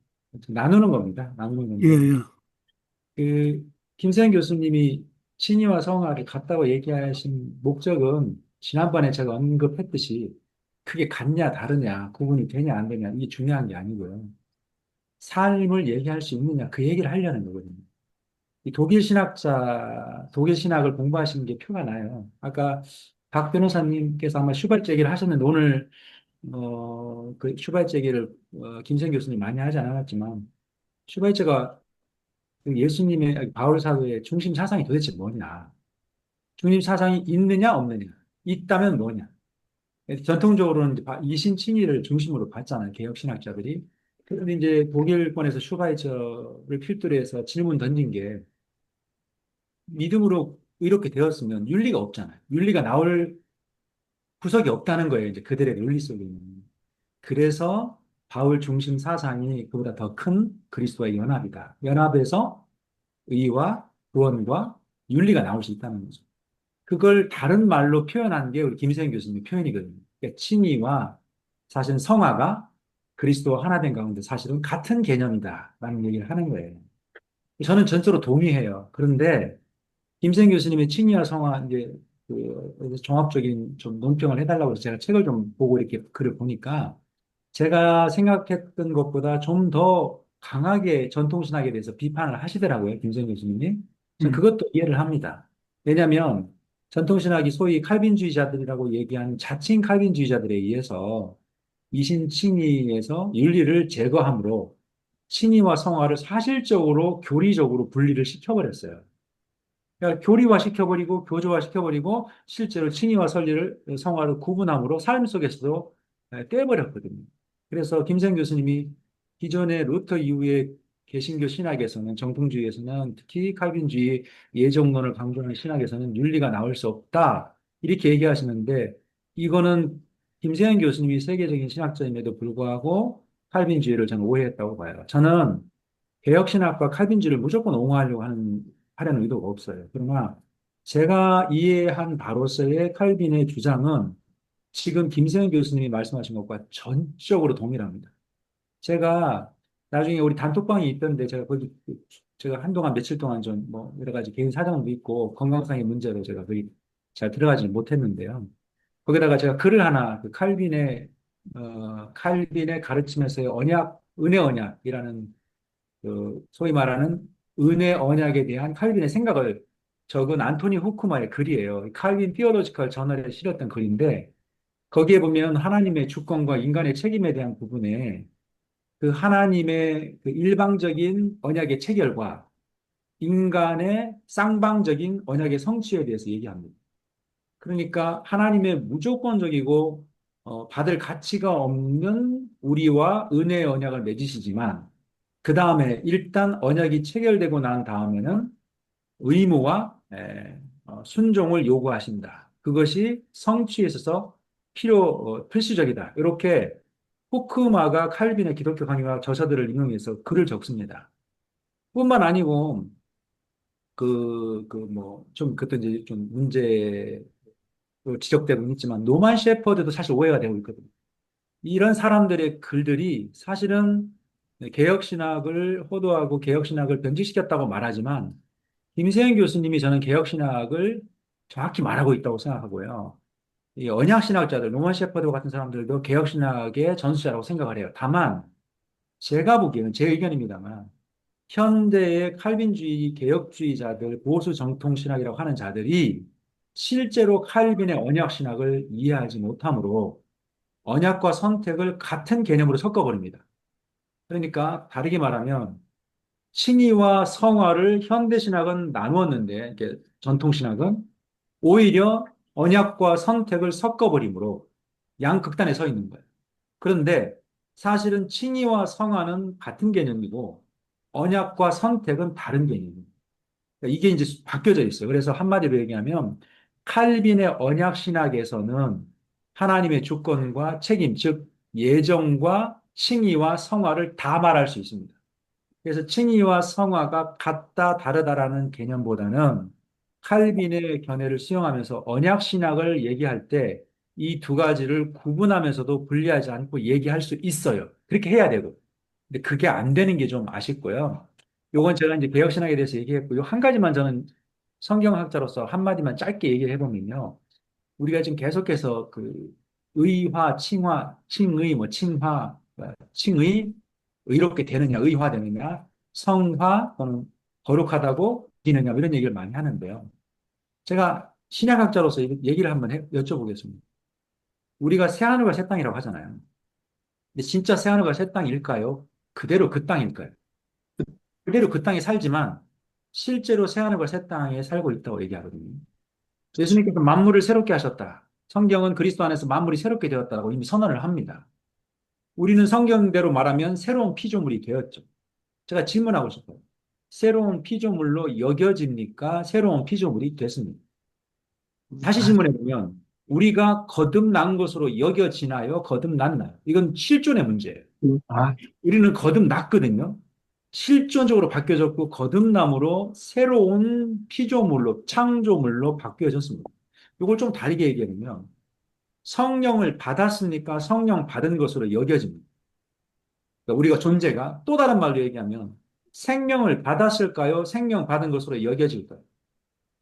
나누는 겁니다. 나누는 예, 건데 예. 김세현 교수님이 친이와 성화를 같다고 얘기하신 목적은 지난번에 제가 언급했듯이 그게 같냐 다르냐 구분이 되냐 안 되냐 이게 중요한 게 아니고요. 삶을 얘기할 수 있느냐 그 얘기를 하려는 거거든요. 이 독일 신학을 공부하시는 게 표가 나요. 아까 박 변호사님께서 아마 슈발제기를 하셨는데 오늘 그 슈발제기를 김sen 교수님 많이 하지 않았지만 슈발제가 그 예수님의 바울 사도의 중심 사상이 도대체 뭐냐? 중심 사상이 있느냐 없느냐? 있다면 뭐냐? 전통적으로는 이제 이신칭의를 중심으로 봤잖아요. 개혁 신학자들이. 그런데 이제 독일권에서 슈바이처를 필두로 해서 질문 던진 게 믿음으로 이렇게 되었으면 윤리가 없잖아요. 윤리가 나올 구석이 없다는 거예요. 이제 그들의 논리 속에는. 그래서 바울 중심 사상이 그보다 더 큰 그리스도와의 연합이다. 연합에서 의와 구원과 윤리가 나올 수 있다는 거죠. 그걸 다른 말로 표현한 게 우리 김세현 교수님의 표현이거든요. 그러니까 친이와 사실 성화가 그리스도와 하나 된 가운데 사실은 같은 개념이다라는 얘기를 하는 거예요. 저는 전적으로 동의해요. 그런데 김세현 교수님의 친이와 성화 이제 종합적인 좀 논평을 해달라고 해서 제가 책을 좀 보고 이렇게 글을 보니까 제가 생각했던 것보다 좀 더 강하게 전통신학에 대해서 비판을 하시더라고요, 김세현 교수님이. 전 음. 그것도 이해를 합니다. 왜냐하면 전통신학이 소위 칼빈주의자들이라고 얘기하는 자칭 칼빈주의자들에 의해서 이신칭의에서 윤리를 제거함으로 친의와 성화를 사실적으로 교리적으로 분리를 시켜버렸어요. 그러니까 교리화 시켜버리고 교조화 시켜버리고 실제로 칭의와 선리를 성화를 구분함으로 삶 속에서도 떼버렸거든요. 그래서 김생 교수님이 기존의 루터 이후에 개신교 신학에서는 정통주의에서는 특히 칼빈주의 예정론을 강조하는 신학에서는 윤리가 나올 수 없다 이렇게 얘기하시는데 이거는 김세현 교수님이 세계적인 신학자임에도 불구하고 칼빈주의를 저는 오해했다고 봐요. 저는 개혁신학과 칼빈주의를 무조건 옹호하려고 하려는 의도가 없어요. 그러나 제가 이해한 바로서의 칼빈의 주장은 지금 김세현 교수님이 말씀하신 것과 전적으로 동일합니다. 제가 나중에 우리 단톡방이 있던데 제가 거기 제가 한동안 며칠 동안 좀 뭐 여러 가지 개인 사정도 있고 건강상의 문제로 제가 거의 잘 들어가지 못했는데요. 거기다가 제가 글을 하나 그 칼빈의 가르침에서의 언약, 은혜 언약이라는 소위 말하는 은혜 언약에 대한 칼빈의 생각을 적은 안토니 후쿠마의 글이에요. 칼빈 피어로지컬 저널에 실었던 글인데 거기에 보면 하나님의 주권과 인간의 책임에 대한 부분에 그 하나님의 그 일방적인 언약의 체결과 인간의 쌍방적인 언약의 성취에 대해서 얘기합니다. 그러니까 하나님의 무조건적이고 받을 가치가 없는 우리와 은혜의 언약을 맺으시지만 그 다음에 일단 언약이 체결되고 난 다음에는 의무와 순종을 요구하신다. 그것이 성취에 있어서 필수적이다. 이렇게 후크마가 칼빈의 기독교 강의와 저서들을 인용해서 글을 적습니다. 뿐만 아니고 그때 이제 좀 문제 지적되고 있지만 노만 셰퍼드도 사실 오해가 되고 있거든요. 이런 사람들의 글들이 사실은 개혁신학을 호도하고 개혁신학을 변질시켰다고 말하지만 김세현 교수님이 저는 개혁신학을 정확히 말하고 있다고 생각하고요. 이 언약신학자들, 노만 셰퍼드 같은 사람들도 개혁신학의 전수자라고 생각을 해요. 다만 제가 보기에는 제 의견입니다만 현대의 칼빈주의 개혁주의자들, 보수 정통신학이라고 하는 자들이 실제로 칼빈의 언약신학을 이해하지 못하므로 언약과 선택을 같은 개념으로 섞어버립니다. 그러니까 다르게 말하면 칭의와 성화를 현대신학은 나누었는데 전통신학은 오히려 언약과 선택을 섞어버리므로 양극단에 서 있는 거예요. 그런데 사실은 칭의와 성화는 같은 개념이고 언약과 선택은 다른 개념입니다. 그러니까 이게 이제 바뀌어져 있어요. 그래서 한마디로 얘기하면 칼빈의 언약신학에서는 하나님의 주권과 책임, 즉 예정과 칭의와 성화를 다 말할 수 있습니다. 그래서 칭의와 성화가 같다 다르다라는 개념보다는 칼빈의 견해를 수용하면서 언약신학을 얘기할 때 이 두 가지를 구분하면서도 분리하지 않고 얘기할 수 있어요. 그렇게 해야 되고. 근데 그게 안 되는 게 좀 아쉽고요. 요건 제가 이제 개혁신학에 대해서 얘기했고, 요 한 가지만 저는 성경학자로서 한마디만 짧게 얘기를 해보면요. 우리가 지금 계속해서 그 의화, 칭화, 칭의, 칭화, 칭의, 의롭게 되느냐, 의화되느냐, 성화 또는 거룩하다고 되느냐 이런 얘기를 많이 하는데요. 제가 신약학자로서 얘기를 한번 여쭤보겠습니다. 우리가 새하늘과 새 땅이라고 하잖아요. 근데 진짜 새하늘과 새 땅일까요? 그대로 그 땅일까요? 그대로 그 땅에 살지만 실제로 새하늘과 새 땅에 살고 있다고 얘기하거든요. 예수님께서 만물을 새롭게 하셨다. 성경은 그리스도 안에서 만물이 새롭게 되었다고 이미 선언을 합니다. 우리는 성경대로 말하면 새로운 피조물이 되었죠. 제가 질문하고 싶어요. 새로운 피조물로 여겨집니까? 새로운 피조물이 됐습니다. 다시 질문해보면 우리가 거듭난 것으로 여겨지나요? 거듭났나요? 이건 실존의 문제예요. 우리는 거듭났거든요. 실존적으로 바뀌어졌고 거듭남으로 새로운 피조물로 창조물로 바뀌어졌습니다. 이걸 좀 다르게 얘기하면 성령을 받았으니까 성령 받은 것으로 여겨집니다. 그러니까 우리가 존재가 또 다른 말로 얘기하면 생명을 받았을까요? 생명 받은 것으로 여겨질까요?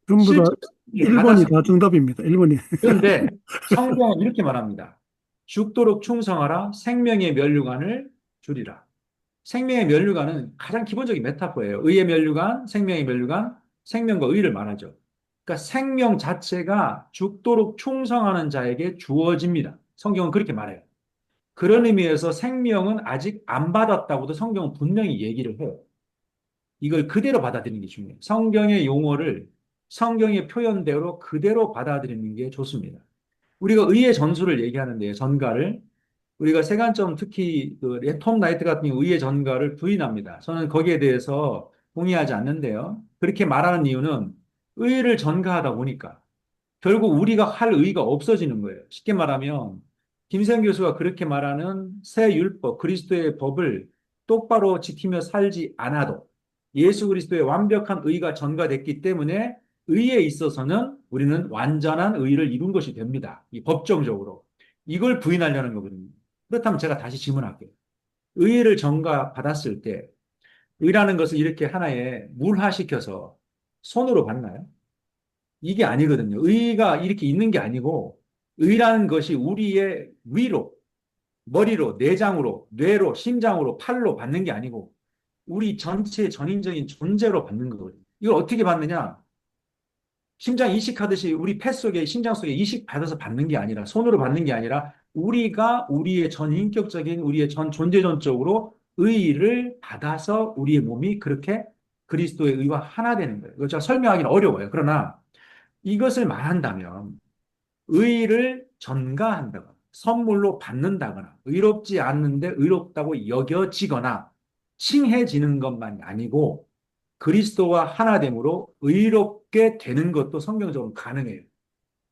전부 다 실제 1번이 받았습니다. 다 정답입니다. 1번이. 그런데 성경은 이렇게 말합니다. 죽도록 충성하라 생명의 면류관을 주리라. 생명의 면류관은 가장 기본적인 메타포예요. 의의 면류관, 생명의 면류관, 생명과 의를 말하죠. 그러니까 생명 자체가 죽도록 충성하는 자에게 주어집니다. 성경은 그렇게 말해요. 그런 의미에서 생명은 아직 안 받았다고도 성경은 분명히 얘기를 해요. 이걸 그대로 받아들이는 게 중요해요. 성경의 용어를 성경의 표현대로 그대로 받아들이는 게 좋습니다. 우리가 의의 전수를 얘기하는데요. 전가를. 우리가 세간점 특히 톰 나이트 같은 경우 의의 전가를 부인합니다. 저는 거기에 대해서 동의하지 않는데요. 그렇게 말하는 이유는 의를 전가하다 보니까 결국 우리가 할 의의가 없어지는 거예요. 쉽게 말하면 김세현 교수가 그렇게 말하는 새 율법, 그리스도의 법을 똑바로 지키며 살지 않아도 예수 그리스도의 완벽한 의가 전가됐기 때문에 의에 있어서는 우리는 완전한 의를 이룬 것이 됩니다. 이 법정적으로. 이걸 부인하려는 거거든요. 그렇다면 제가 다시 질문할게요. 의를 전가받았을 때 의라는 것을 이렇게 하나의 물화시켜서 손으로 받나요? 이게 아니거든요. 의가 이렇게 있는 게 아니고 의라는 것이 우리의 위로, 머리로, 내장으로, 뇌로, 심장으로, 팔로 받는 게 아니고 우리 전체의 전인적인 존재로 받는 거거든요. 이걸 어떻게 받느냐? 심장 이식하듯이 우리 폐 속에, 심장 속에 이식 받아서 받는 게 아니라, 손으로 받는 게 아니라 우리가 우리의 전인격적인 우리의 전 존재전적으로 의를 받아서 우리의 몸이 그렇게 그리스도의 의와 하나 되는 거예요. 이거 제가 설명하기는 어려워요. 그러나 이것을 말한다면 의를 전가한다거나 선물로 받는다거나 의롭지 않는데 의롭다고 여겨지거나 칭해지는 것만이 아니고 그리스도와 하나됨으로 의롭게 되는 것도 성경적으로 가능해요.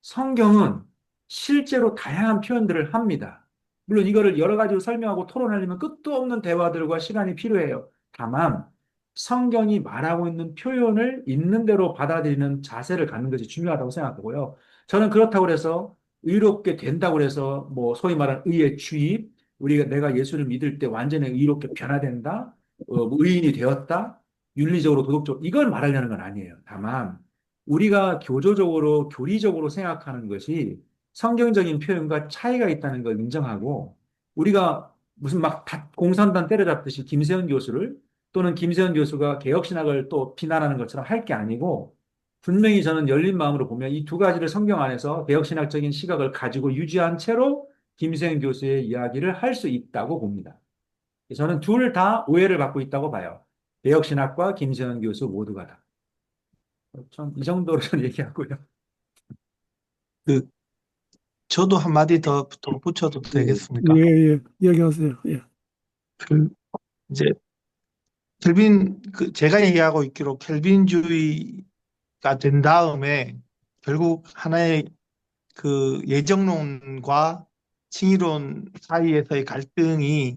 성경은 실제로 다양한 표현들을 합니다. 물론 이거를 여러 가지로 설명하고 토론하려면 끝도 없는 대화들과 시간이 필요해요. 다만 성경이 말하고 있는 표현을 있는 대로 받아들이는 자세를 갖는 것이 중요하다고 생각하고요. 저는 그렇다고 해서 의롭게 된다고 해서 뭐 소위 말하는 의의 주입, 우리가 내가 예수를 믿을 때 완전히 의롭게 변화된다, 뭐 의인이 되었다, 윤리적으로 도덕적으로 이걸 말하려는 건 아니에요. 다만 우리가 교조적으로 교리적으로 생각하는 것이 성경적인 표현과 차이가 있다는 걸 인정하고 우리가 무슨 막 공산당 때려잡듯이 김세현 교수를 또는 김세현 교수가 개혁신학을 또 비난하는 것처럼 할 게 아니고 분명히 저는 열린 마음으로 보면 이 두 가지를 성경 안에서 개혁신학적인 시각을 가지고 유지한 채로 김세현 교수의 이야기를 할 수 있다고 봅니다. 저는 둘 다 오해를 받고 있다고 봐요. 개혁신학과 김세현 교수 모두가 다. 이 정도로 저는 얘기하고요. 그 저도 한마디 더 붙여도 예, 되겠습니까? 예, 이야기하세요. 예. 그 이제 제가 얘기하고 있기로 켈빈주의가 된 다음에 결국 하나의 그 예정론과 칭의론 사이에서의 갈등이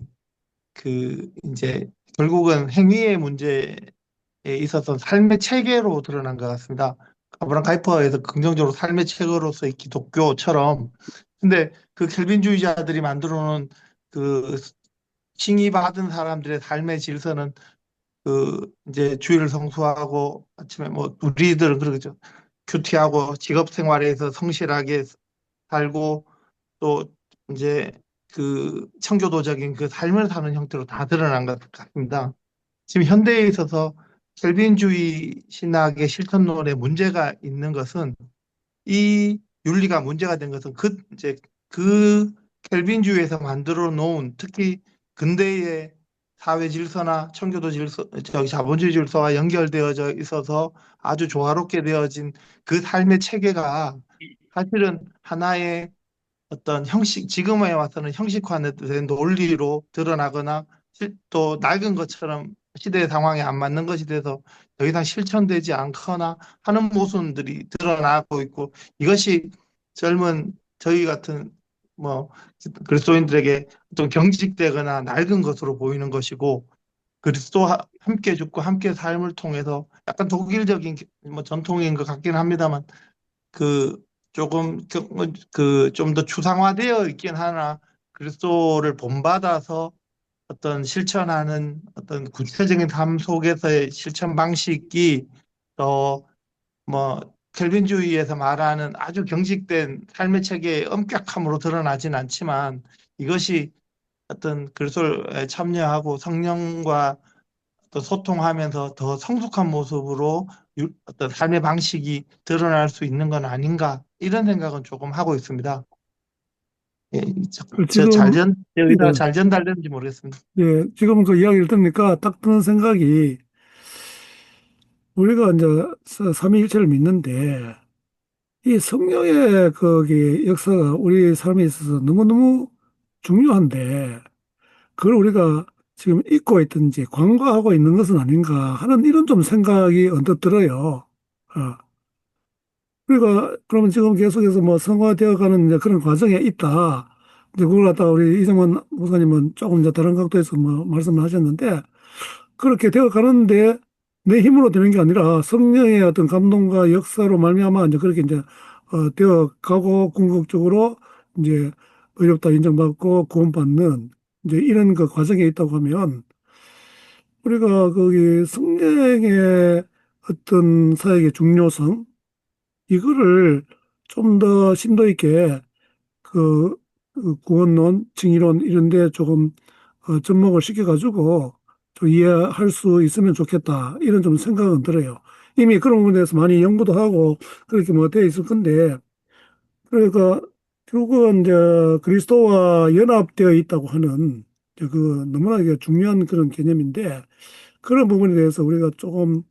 그 이제 결국은 행위의 문제에 있어서 삶의 체계로 드러난 것 같습니다. 아브라함 카이퍼에서 긍정적으로 삶의 체계로서의 기독교처럼, 근데 그 켈빈주의자들이 만들어 놓은 그 칭의받은 사람들의 삶의 질서는 그 이제 주일을 성수하고 아침에 뭐 우리들은 그러죠. 큐티하고 직업 생활에서 성실하게 살고 또 이제 그 청교도적인 그 삶을 사는 형태로 다 드러난 것 같습니다. 지금 현대에 있어서 켈빈주의 신학의 실천론에 문제가 있는 것은 이 윤리가 문제가 된 것은 그 켈빈주의에서 만들어 놓은 특히 근대의 사회 질서나 청교도 질서, 자본주의 질서와 연결되어져 있어서 아주 조화롭게 되어진 그 삶의 체계가 사실은 하나의 어떤 지금에 와서는 형식화된 논리로 드러나거나 또 낡은 것처럼 시대의 상황에 안 맞는 것이 돼서 더 이상 실천되지 않거나 하는 모순들이 드러나고 있고, 이것이 젊은 저희 같은 뭐 그리스도인들에게 좀 경직되거나 낡은 것으로 보이는 것이고, 그리스도와 함께 죽고 함께 삶을 통해서 약간 독일적인 뭐 전통인 것 같긴 합니다만 그 조금 그 좀 더 추상화되어 있긴 하나 그리스도를 본받아서 어떤 실천하는 어떤 구체적인 삶 속에서의 실천 방식이 더 뭐 켈빈주의에서 말하는 아주 경직된 삶의 체계의 엄격함으로 드러나진 않지만, 이것이 어떤 그리스도에 참여하고 성령과 또 소통하면서 더 성숙한 모습으로 어떤 삶의 방식이 드러날 수 있는 건 아닌가, 이런 생각은 조금 하고 있습니다. 예, 지금, 여기다 예, 잘 전달되는지 모르겠습니다. 예, 지금 그 이야기를 들으니까 딱 드는 생각이 우리가 이제 삼위일체를 믿는데 이 성령의 거기 역사가 우리 삶에 있어서 너무너무 중요한데 그걸 우리가 지금 잊고 있든지 관과하고 있는 것은 아닌가 하는 이런 좀 생각이 언뜻 들어요. 어. 그러니까 그러면 지금 계속해서 뭐 성화되어가는 이제 그런 과정에 있다. 이제 그걸 갖다가 우리 이정원 목사님은 조금 이제 다른 각도에서 뭐 말씀을 하셨는데 그렇게 되어 가는데 내 힘으로 되는 게 아니라 성령의 어떤 감동과 역사로 말미암아 이제 그렇게 이제 되어 가고 궁극적으로 이제 의롭다 인정받고 구원받는 이제 이런 그 과정에 있다고 하면 우리가 거기 성령의 어떤 사역의 중요성 이거를 좀 더 심도 있게 그, 그 구원론, 징의론 이런 데 조금 접목을 시켜가지고 좀 이해할 수 있으면 좋겠다. 이런 좀 생각은 들어요. 이미 그런 부분에 대해서 많이 연구도 하고 그렇게 뭐 되어 있을 건데 그러니까 결국은 이제 그리스도와 연합되어 있다고 하는 이제 그 너무나 이게 중요한 그런 개념인데 그런 부분에 대해서 우리가 조금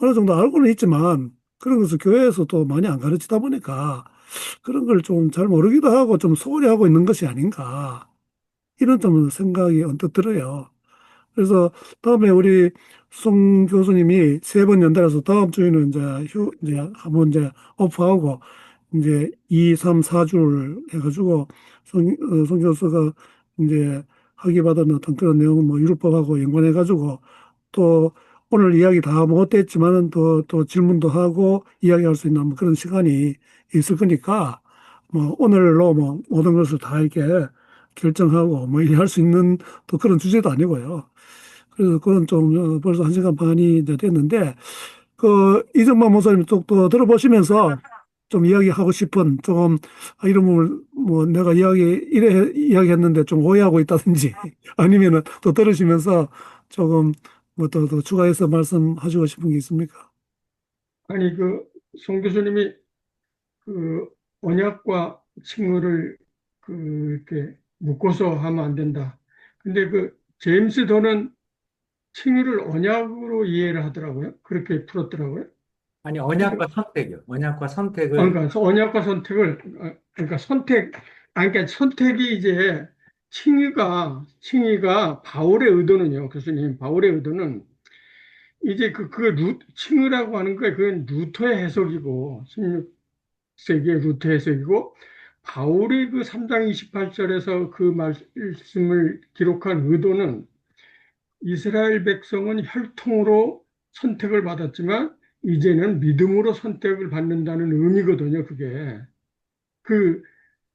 어느 정도 알고는 있지만 그런 것을 교회에서 또 많이 안 가르치다 보니까 그런 걸 좀 잘 모르기도 하고 좀 소홀히 하고 있는 것이 아닌가 이런 좀 생각이 언뜻 들어요. 그래서 다음에 우리 송 교수님이 세 번 연달아서 다음 주에는 이제 한번 이제 오프하고 이제 2, 3, 4주를 해가지고 송 교수가 이제 학위받은 어떤 그런 내용 뭐 율법하고 연관해가지고 또 오늘 이야기 다 못했지만은 또 질문도 하고 이야기할 수 있는 뭐 그런 시간이 있을 거니까 뭐 오늘로 뭐 모든 것을 다 이렇게 결정하고 뭐 이렇게 할 수 있는 또 그런 주제도 아니고요. 그래서 그건 좀 벌써 1시간 반이 이제 됐는데 그 이정만 목사님 또 들어보시면서 좀 이야기하고 싶은 조금 이런 부분을 뭐 내가 이래 이야기했는데 좀 오해하고 있다든지 아니면은 또 들으시면서 조금 뭐 더 추가해서 말씀하시고 싶은 게 있습니까? 아니, 송 교수님이 그 언약과 칭의를 이렇게 묶어서 하면 안 된다. 근데 제임스 더는 칭의를 언약으로 이해를 하더라고요. 그렇게 풀었더라고요. 아니, 근데 언약과 선택이요. 언약과 선택을, 그러니까 언약과 선택을 그러니까 그러니까 선택이 이제 칭의가 바울의 의도는요, 교수님, 바울의 의도는 이제 칭의라고 하는 게 그건 루터의 해석이고 16세기의 루터 해석이고 바울이 3장 28절에서 그 말씀을 기록한 의도는 이스라엘 백성은 혈통으로 선택을 받았지만 이제는 믿음으로 선택을 받는다는 의미거든요, 그게. 그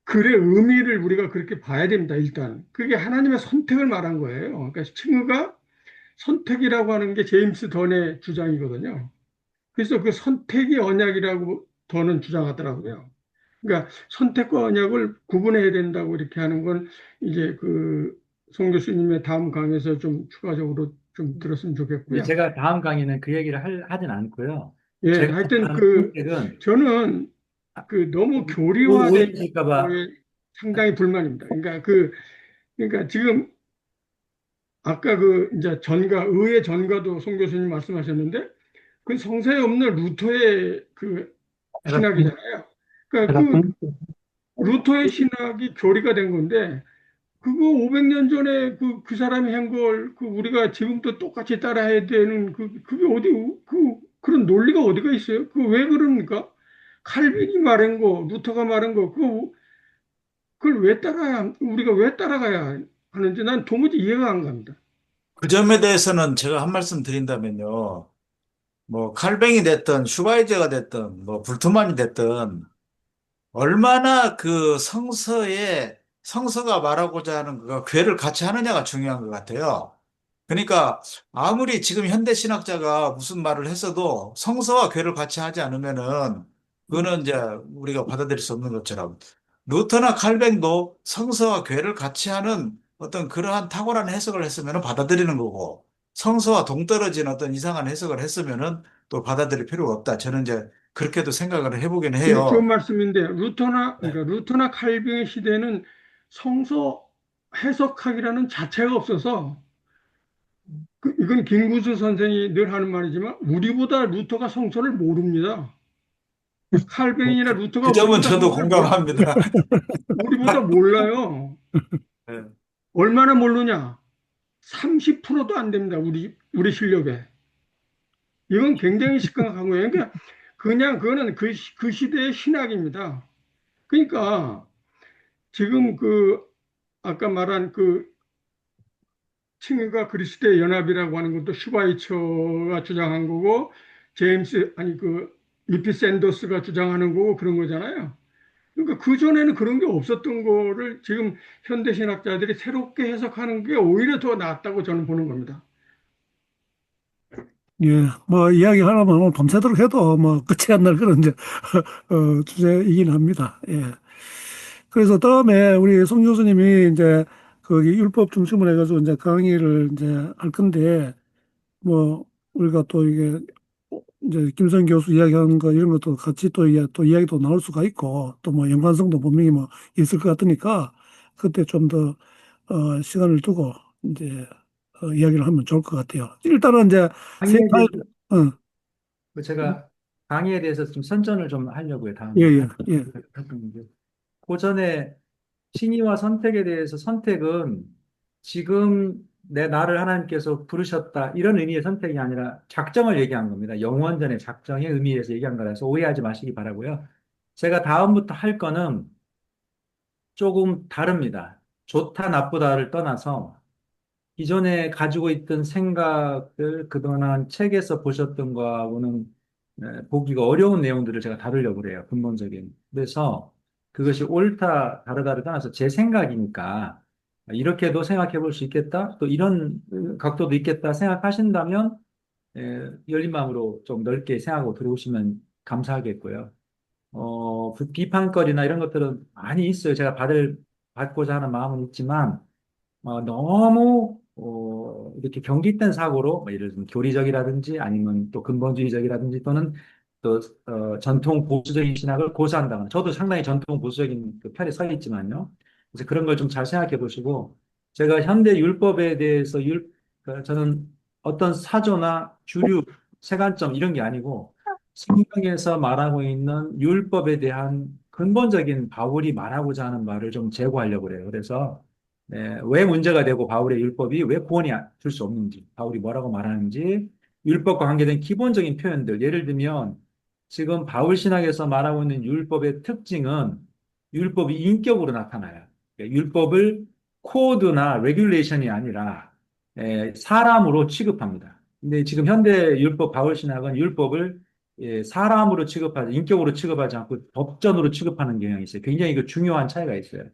글의 의미를 우리가 그렇게 봐야 됩니다, 일단. 그게 하나님의 선택을 말한 거예요. 그러니까 칭의가 선택이라고 하는 게 제임스 던의 주장이거든요. 그래서 그 선택이 언약이라고 던은 주장하더라고요. 그러니까 선택과 언약을 구분해야 된다고 이렇게 하는 건 이제 송 교수님의 다음 강의에서 좀 추가적으로 좀 들었으면 근데 좋겠고요. 제가 다음 강의는 그 얘기를 하진 않고요. 예, 제가 하여튼 생각하는 선택은, 저는 너무 교리화된 오해하실까봐, 거에 상당히 불만입니다. 그러니까 지금 아까 이제 의의 전가도 송 교수님 말씀하셨는데 그 성서에 없는 루터의 신학이잖아요. 그러니까 루터의 신학이 교리가 된 건데 그거 500년 전에 그 사람이 한 걸 우리가 지금도 똑같이 따라해야 되는 그게 그런 논리가 어디가 있어요? 왜 그럽니까? 칼빈이 말한 거, 루터가 말한 거, 그걸 우리가 왜 따라가야 하는지 난 도무지 이해가 안 갑니다. 그 점에 대해서는 제가 한 말씀 드린다면요. 뭐 칼뱅이 됐든 슈바이저가 됐든 뭐 불트만이 됐든 얼마나 그 성서가 말하고자 하는 그 괴를 같이 하느냐가 중요한 것 같아요. 그러니까 아무리 지금 현대 신학자가 무슨 말을 했어도 성서와 괴를 같이 하지 않으면은 그거는 이제 우리가 받아들일 수 없는 것처럼 루터나 칼뱅도 성서와 괴를 같이 하는 어떤 그러한 탁월한 해석을 했으면 받아들이는 거고 성서와 동떨어진 어떤 이상한 해석을 했으면은 또 받아들일 필요가 없다. 저는 이제 그렇게도 생각을 해보긴 예, 좋은 해요. 말씀인데 네. 루터나 칼빈의 시대는 성서 해석학이라는 자체가 없어서 이건 김구수 선생이 늘 하는 말이지만 우리보다 루터가 성서를 모릅니다. 칼뱅이나 그 루터가 점은 우리보다 저도 성서를 공감합니다. 우리보다 몰라요. 네. 얼마나 모르냐? 30%도 안 됩니다. 우리 실력에. 이건 굉장히 심각한 거예요. 그러니까 그냥 그거는 그 시대의 신학입니다. 그러니까 지금 아까 말한 칭의가 그리스도의 연합이라고 하는 것도 슈바이처가 주장한 거고 이피 샌더스가 주장하는 거고 그런 거잖아요. 그러니까 그전에는 그런 게 없었던 거를 지금 현대 신학자들이 새롭게 해석하는 게 오히려 더 낫다고 저는 보는 겁니다. 예, 뭐 이야기 하려면 오늘 밤새도록 해도 뭐 끝이 안 날 그런 이제 주제이긴 합니다. 예. 그래서 다음에 우리 송 교수님이 이제 거기 율법 중심으로 해가지고 이제 강의를 이제 할 건데 뭐 우리가 또 이게 이제 김선 교수 이야기하는 거 이런 것도 같이 또 이야기도 나올 수가 있고 또 뭐 연관성도 분명히 뭐 있을 것 같으니까 그때 좀 더 시간을 두고 이제 이야기를 하면 좋을 것 같아요. 일단은 이제 세 강의에 파일, 대해서, 어, 제가 강의에 대해서 좀 선전을 좀 하려고요, 예, 다음에. 예, 예, 그 전에 신의와 선택에 대해서 선택은 지금 나를 하나님께서 부르셨다. 이런 의미의 선택이 아니라 작정을 얘기한 겁니다. 영원전의 작정의 의미에서 얘기한 거라서 오해하지 마시기 바라고요. 제가 다음부터 할 거는 조금 다릅니다. 좋다, 나쁘다를 떠나서 기존에 가지고 있던 생각들, 그동안 책에서 보셨던 거하고는 보기가 어려운 내용들을 제가 다루려고 그래요. 근본적인. 그래서 그것이 옳다, 다르다를 떠나서 제 생각이니까 이렇게도 생각해 볼 수 있겠다. 또 이런 각도도 있겠다 생각하신다면 열린 마음으로 좀 넓게 생각하고 들어오시면 감사하겠고요. 그 비판거리나 이런 것들은 많이 있어요. 제가 받고자 하는 마음은 있지만 너무 이렇게 경직된 사고로 뭐 예를 들면 교리적이라든지 아니면 또 근본주의적이라든지 또는 또 전통 보수적인 신학을 고수한다거나 저도 상당히 전통 보수적인 그 편에 서 있지만요. 그래서 그런 걸 좀 잘 생각해 보시고 제가 현대 율법에 대해서 저는 어떤 사조나 주류 세관점 이런 게 아니고 성경에서 말하고 있는 율법에 대한 근본적인 바울이 말하고자 하는 말을 좀 제고하려고 그래요. 그래서 왜 문제가 되고 바울의 율법이 왜 구원이 줄 수 없는지, 바울이 뭐라고 말하는지, 율법과 관계된 기본적인 표현들, 예를 들면 지금 바울 신학에서 말하고 있는 율법의 특징은 율법이 인격으로 나타나요. 율법을 코드나 레귤레이션이 아니라 사람으로 취급합니다. 근데 지금 현대 율법 바울 신학은 율법을 사람으로 취급하지, 인격으로 취급하지 않고 법전으로 취급하는 경향이 있어요. 굉장히 그 중요한 차이가 있어요.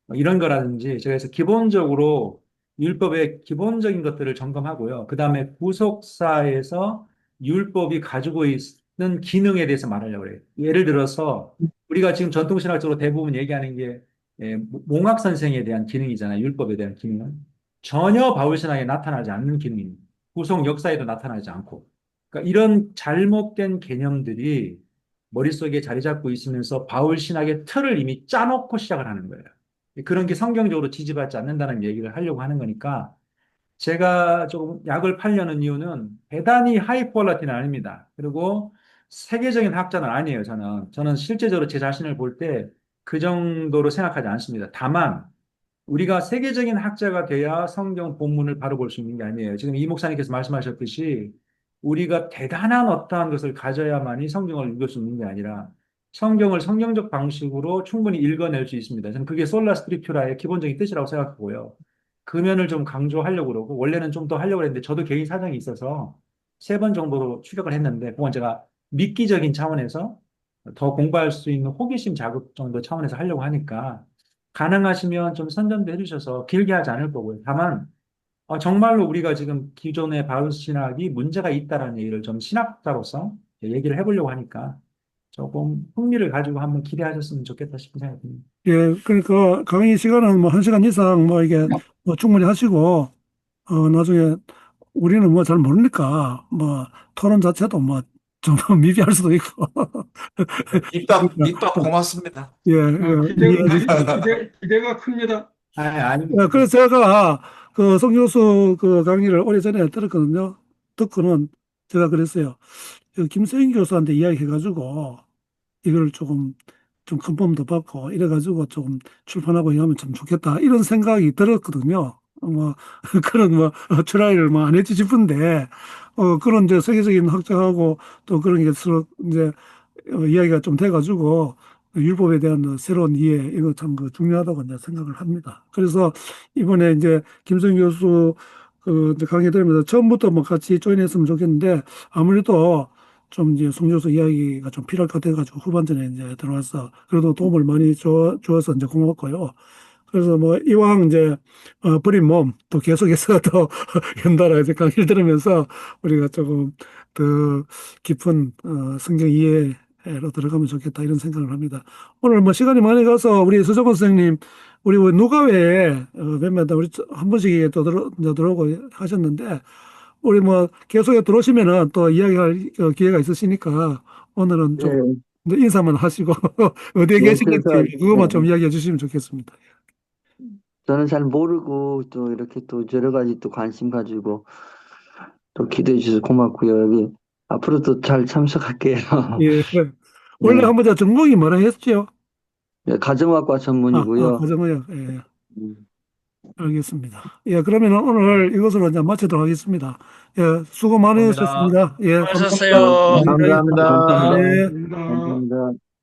뭐 이런 거라든지 제가 그래서 기본적으로 율법의 기본적인 것들을 점검하고요. 그 다음에 구속사에서 율법이 가지고 있는 기능에 대해서 말하려고 그래요. 예를 들어서 우리가 지금 전통신학적으로 대부분 얘기하는 게 몽학 선생에 대한 기능이잖아요. 율법에 대한 기능은 전혀 바울신학에 나타나지 않는 기능입니다. 구속 역사에도 나타나지 않고. 그러니까 이런 잘못된 개념들이 머릿속에 자리 잡고 있으면서 바울신학의 틀을 이미 짜놓고 시작을 하는 거예요. 그런 게 성경적으로 지지받지 않는다는 얘기를 하려고 하는 거니까 제가 조금 약을 팔려는 이유는 대단히 하이 퀄리티는 아닙니다. 그리고 세계적인 학자는 아니에요, 저는. 저는 실제적으로 제 자신을 볼 때 그 정도로 생각하지 않습니다. 다만 우리가 세계적인 학자가 돼야 성경 본문을 바로 볼 수 있는 게 아니에요. 지금 이 목사님께서 말씀하셨듯이 우리가 대단한 어떠한 것을 가져야만이 성경을 읽을 수 있는 게 아니라 성경을 성경적 방식으로 충분히 읽어낼 수 있습니다. 저는 그게 솔라 스크립투라의 기본적인 뜻이라고 생각하고요. 그 면을 좀 강조하려고 그러고 원래는 좀 더 하려고 했는데 저도 개인 사정이 있어서 3번 정도로 추격을 했는데 그건 제가 미끼적인 차원에서 더 공부할 수 있는 호기심 자극 정도 차원에서 하려고 하니까 가능하시면 좀 선점도 해주셔서 길게 하지 않을 거고요. 다만 정말로 우리가 지금 기존의 바울 신학이 문제가 있다라는 얘기를 좀 신학자로서 얘기를 해보려고 하니까 조금 흥미를 가지고 한번 기대하셨으면 좋겠다 싶은 생각이 듭니다. 예, 그러니까 강의 시간은 뭐 1시간 이상 뭐 이게 뭐 충분히 하시고, 나중에 우리는 뭐 잘 모르니까 뭐 토론 자체도 뭐 좀 미비할 수도 있고. 밑밥 고맙습니다. 예, 기대가 큽니다. 아닙니다. 그래서 제가 그 성교수 그 강의를 오래전에 들었거든요. 듣고는 제가 그랬어요. 그 김세인 교수한테 이야기해가지고 이걸 조금 좀 컨펌도 받고 이래가지고 조금 출판하고 이러면 참 좋겠다 이런 생각이 들었거든요. 뭐 그런 뭐 트라이를 뭐 안 했지 싶은데 그런 이제 세계적인 학자하고 또 그런 게 서로 이제 이야기가 좀 돼가지고 율법에 대한 새로운 이해 이거 참 그 중요하다고 이제 생각을 합니다. 그래서 이번에 이제 김성 교수 그 이제 강의 들으면서 처음부터 뭐 같이 조인했으면 좋겠는데 아무래도 좀 이제 송 교수 이야기가 좀 필요할 것 같아가지고 후반전에 이제 들어와서 그래도 도움을 많이 주어서 이제 고맙고요. 그래서 뭐 이왕 이제 버린 몸 또 계속해서 또 연달아 이제 강의를 들으면서 우리가 조금 더 깊은 성경 이해로 들어가면 좋겠다 이런 생각을 합니다. 오늘 뭐 시간이 많이 가서 우리 서정원 선생님 우리 누가 외에 몇몇 우리 한 번씩 또 들어오고 하셨는데 우리 뭐 계속해 들어오시면은 또 이야기할 기회가 있으시니까 오늘은 좀 인사만 하시고 어디에 계시는지 그래서 그것만 좀 이야기해 주시면 좋겠습니다. 저는 잘 모르고 또 이렇게 또 여러 가지 또 관심 가지고 또 기대해 주셔서 고맙고요. 여기 앞으로도 잘 참석할게요. 예. 원래 한번 저 전공이 뭐라 했죠? 가정학과 전문이고요. 가정의학. 예. 음, 알겠습니다. 예, 그러면 오늘 이것으로 이제 마치도록 하겠습니다. 예, 수고 많으셨습니다. 예, 감사합니다. 수고하셨어요. 감사합니다. 예. 감사합니다. 감사합니다.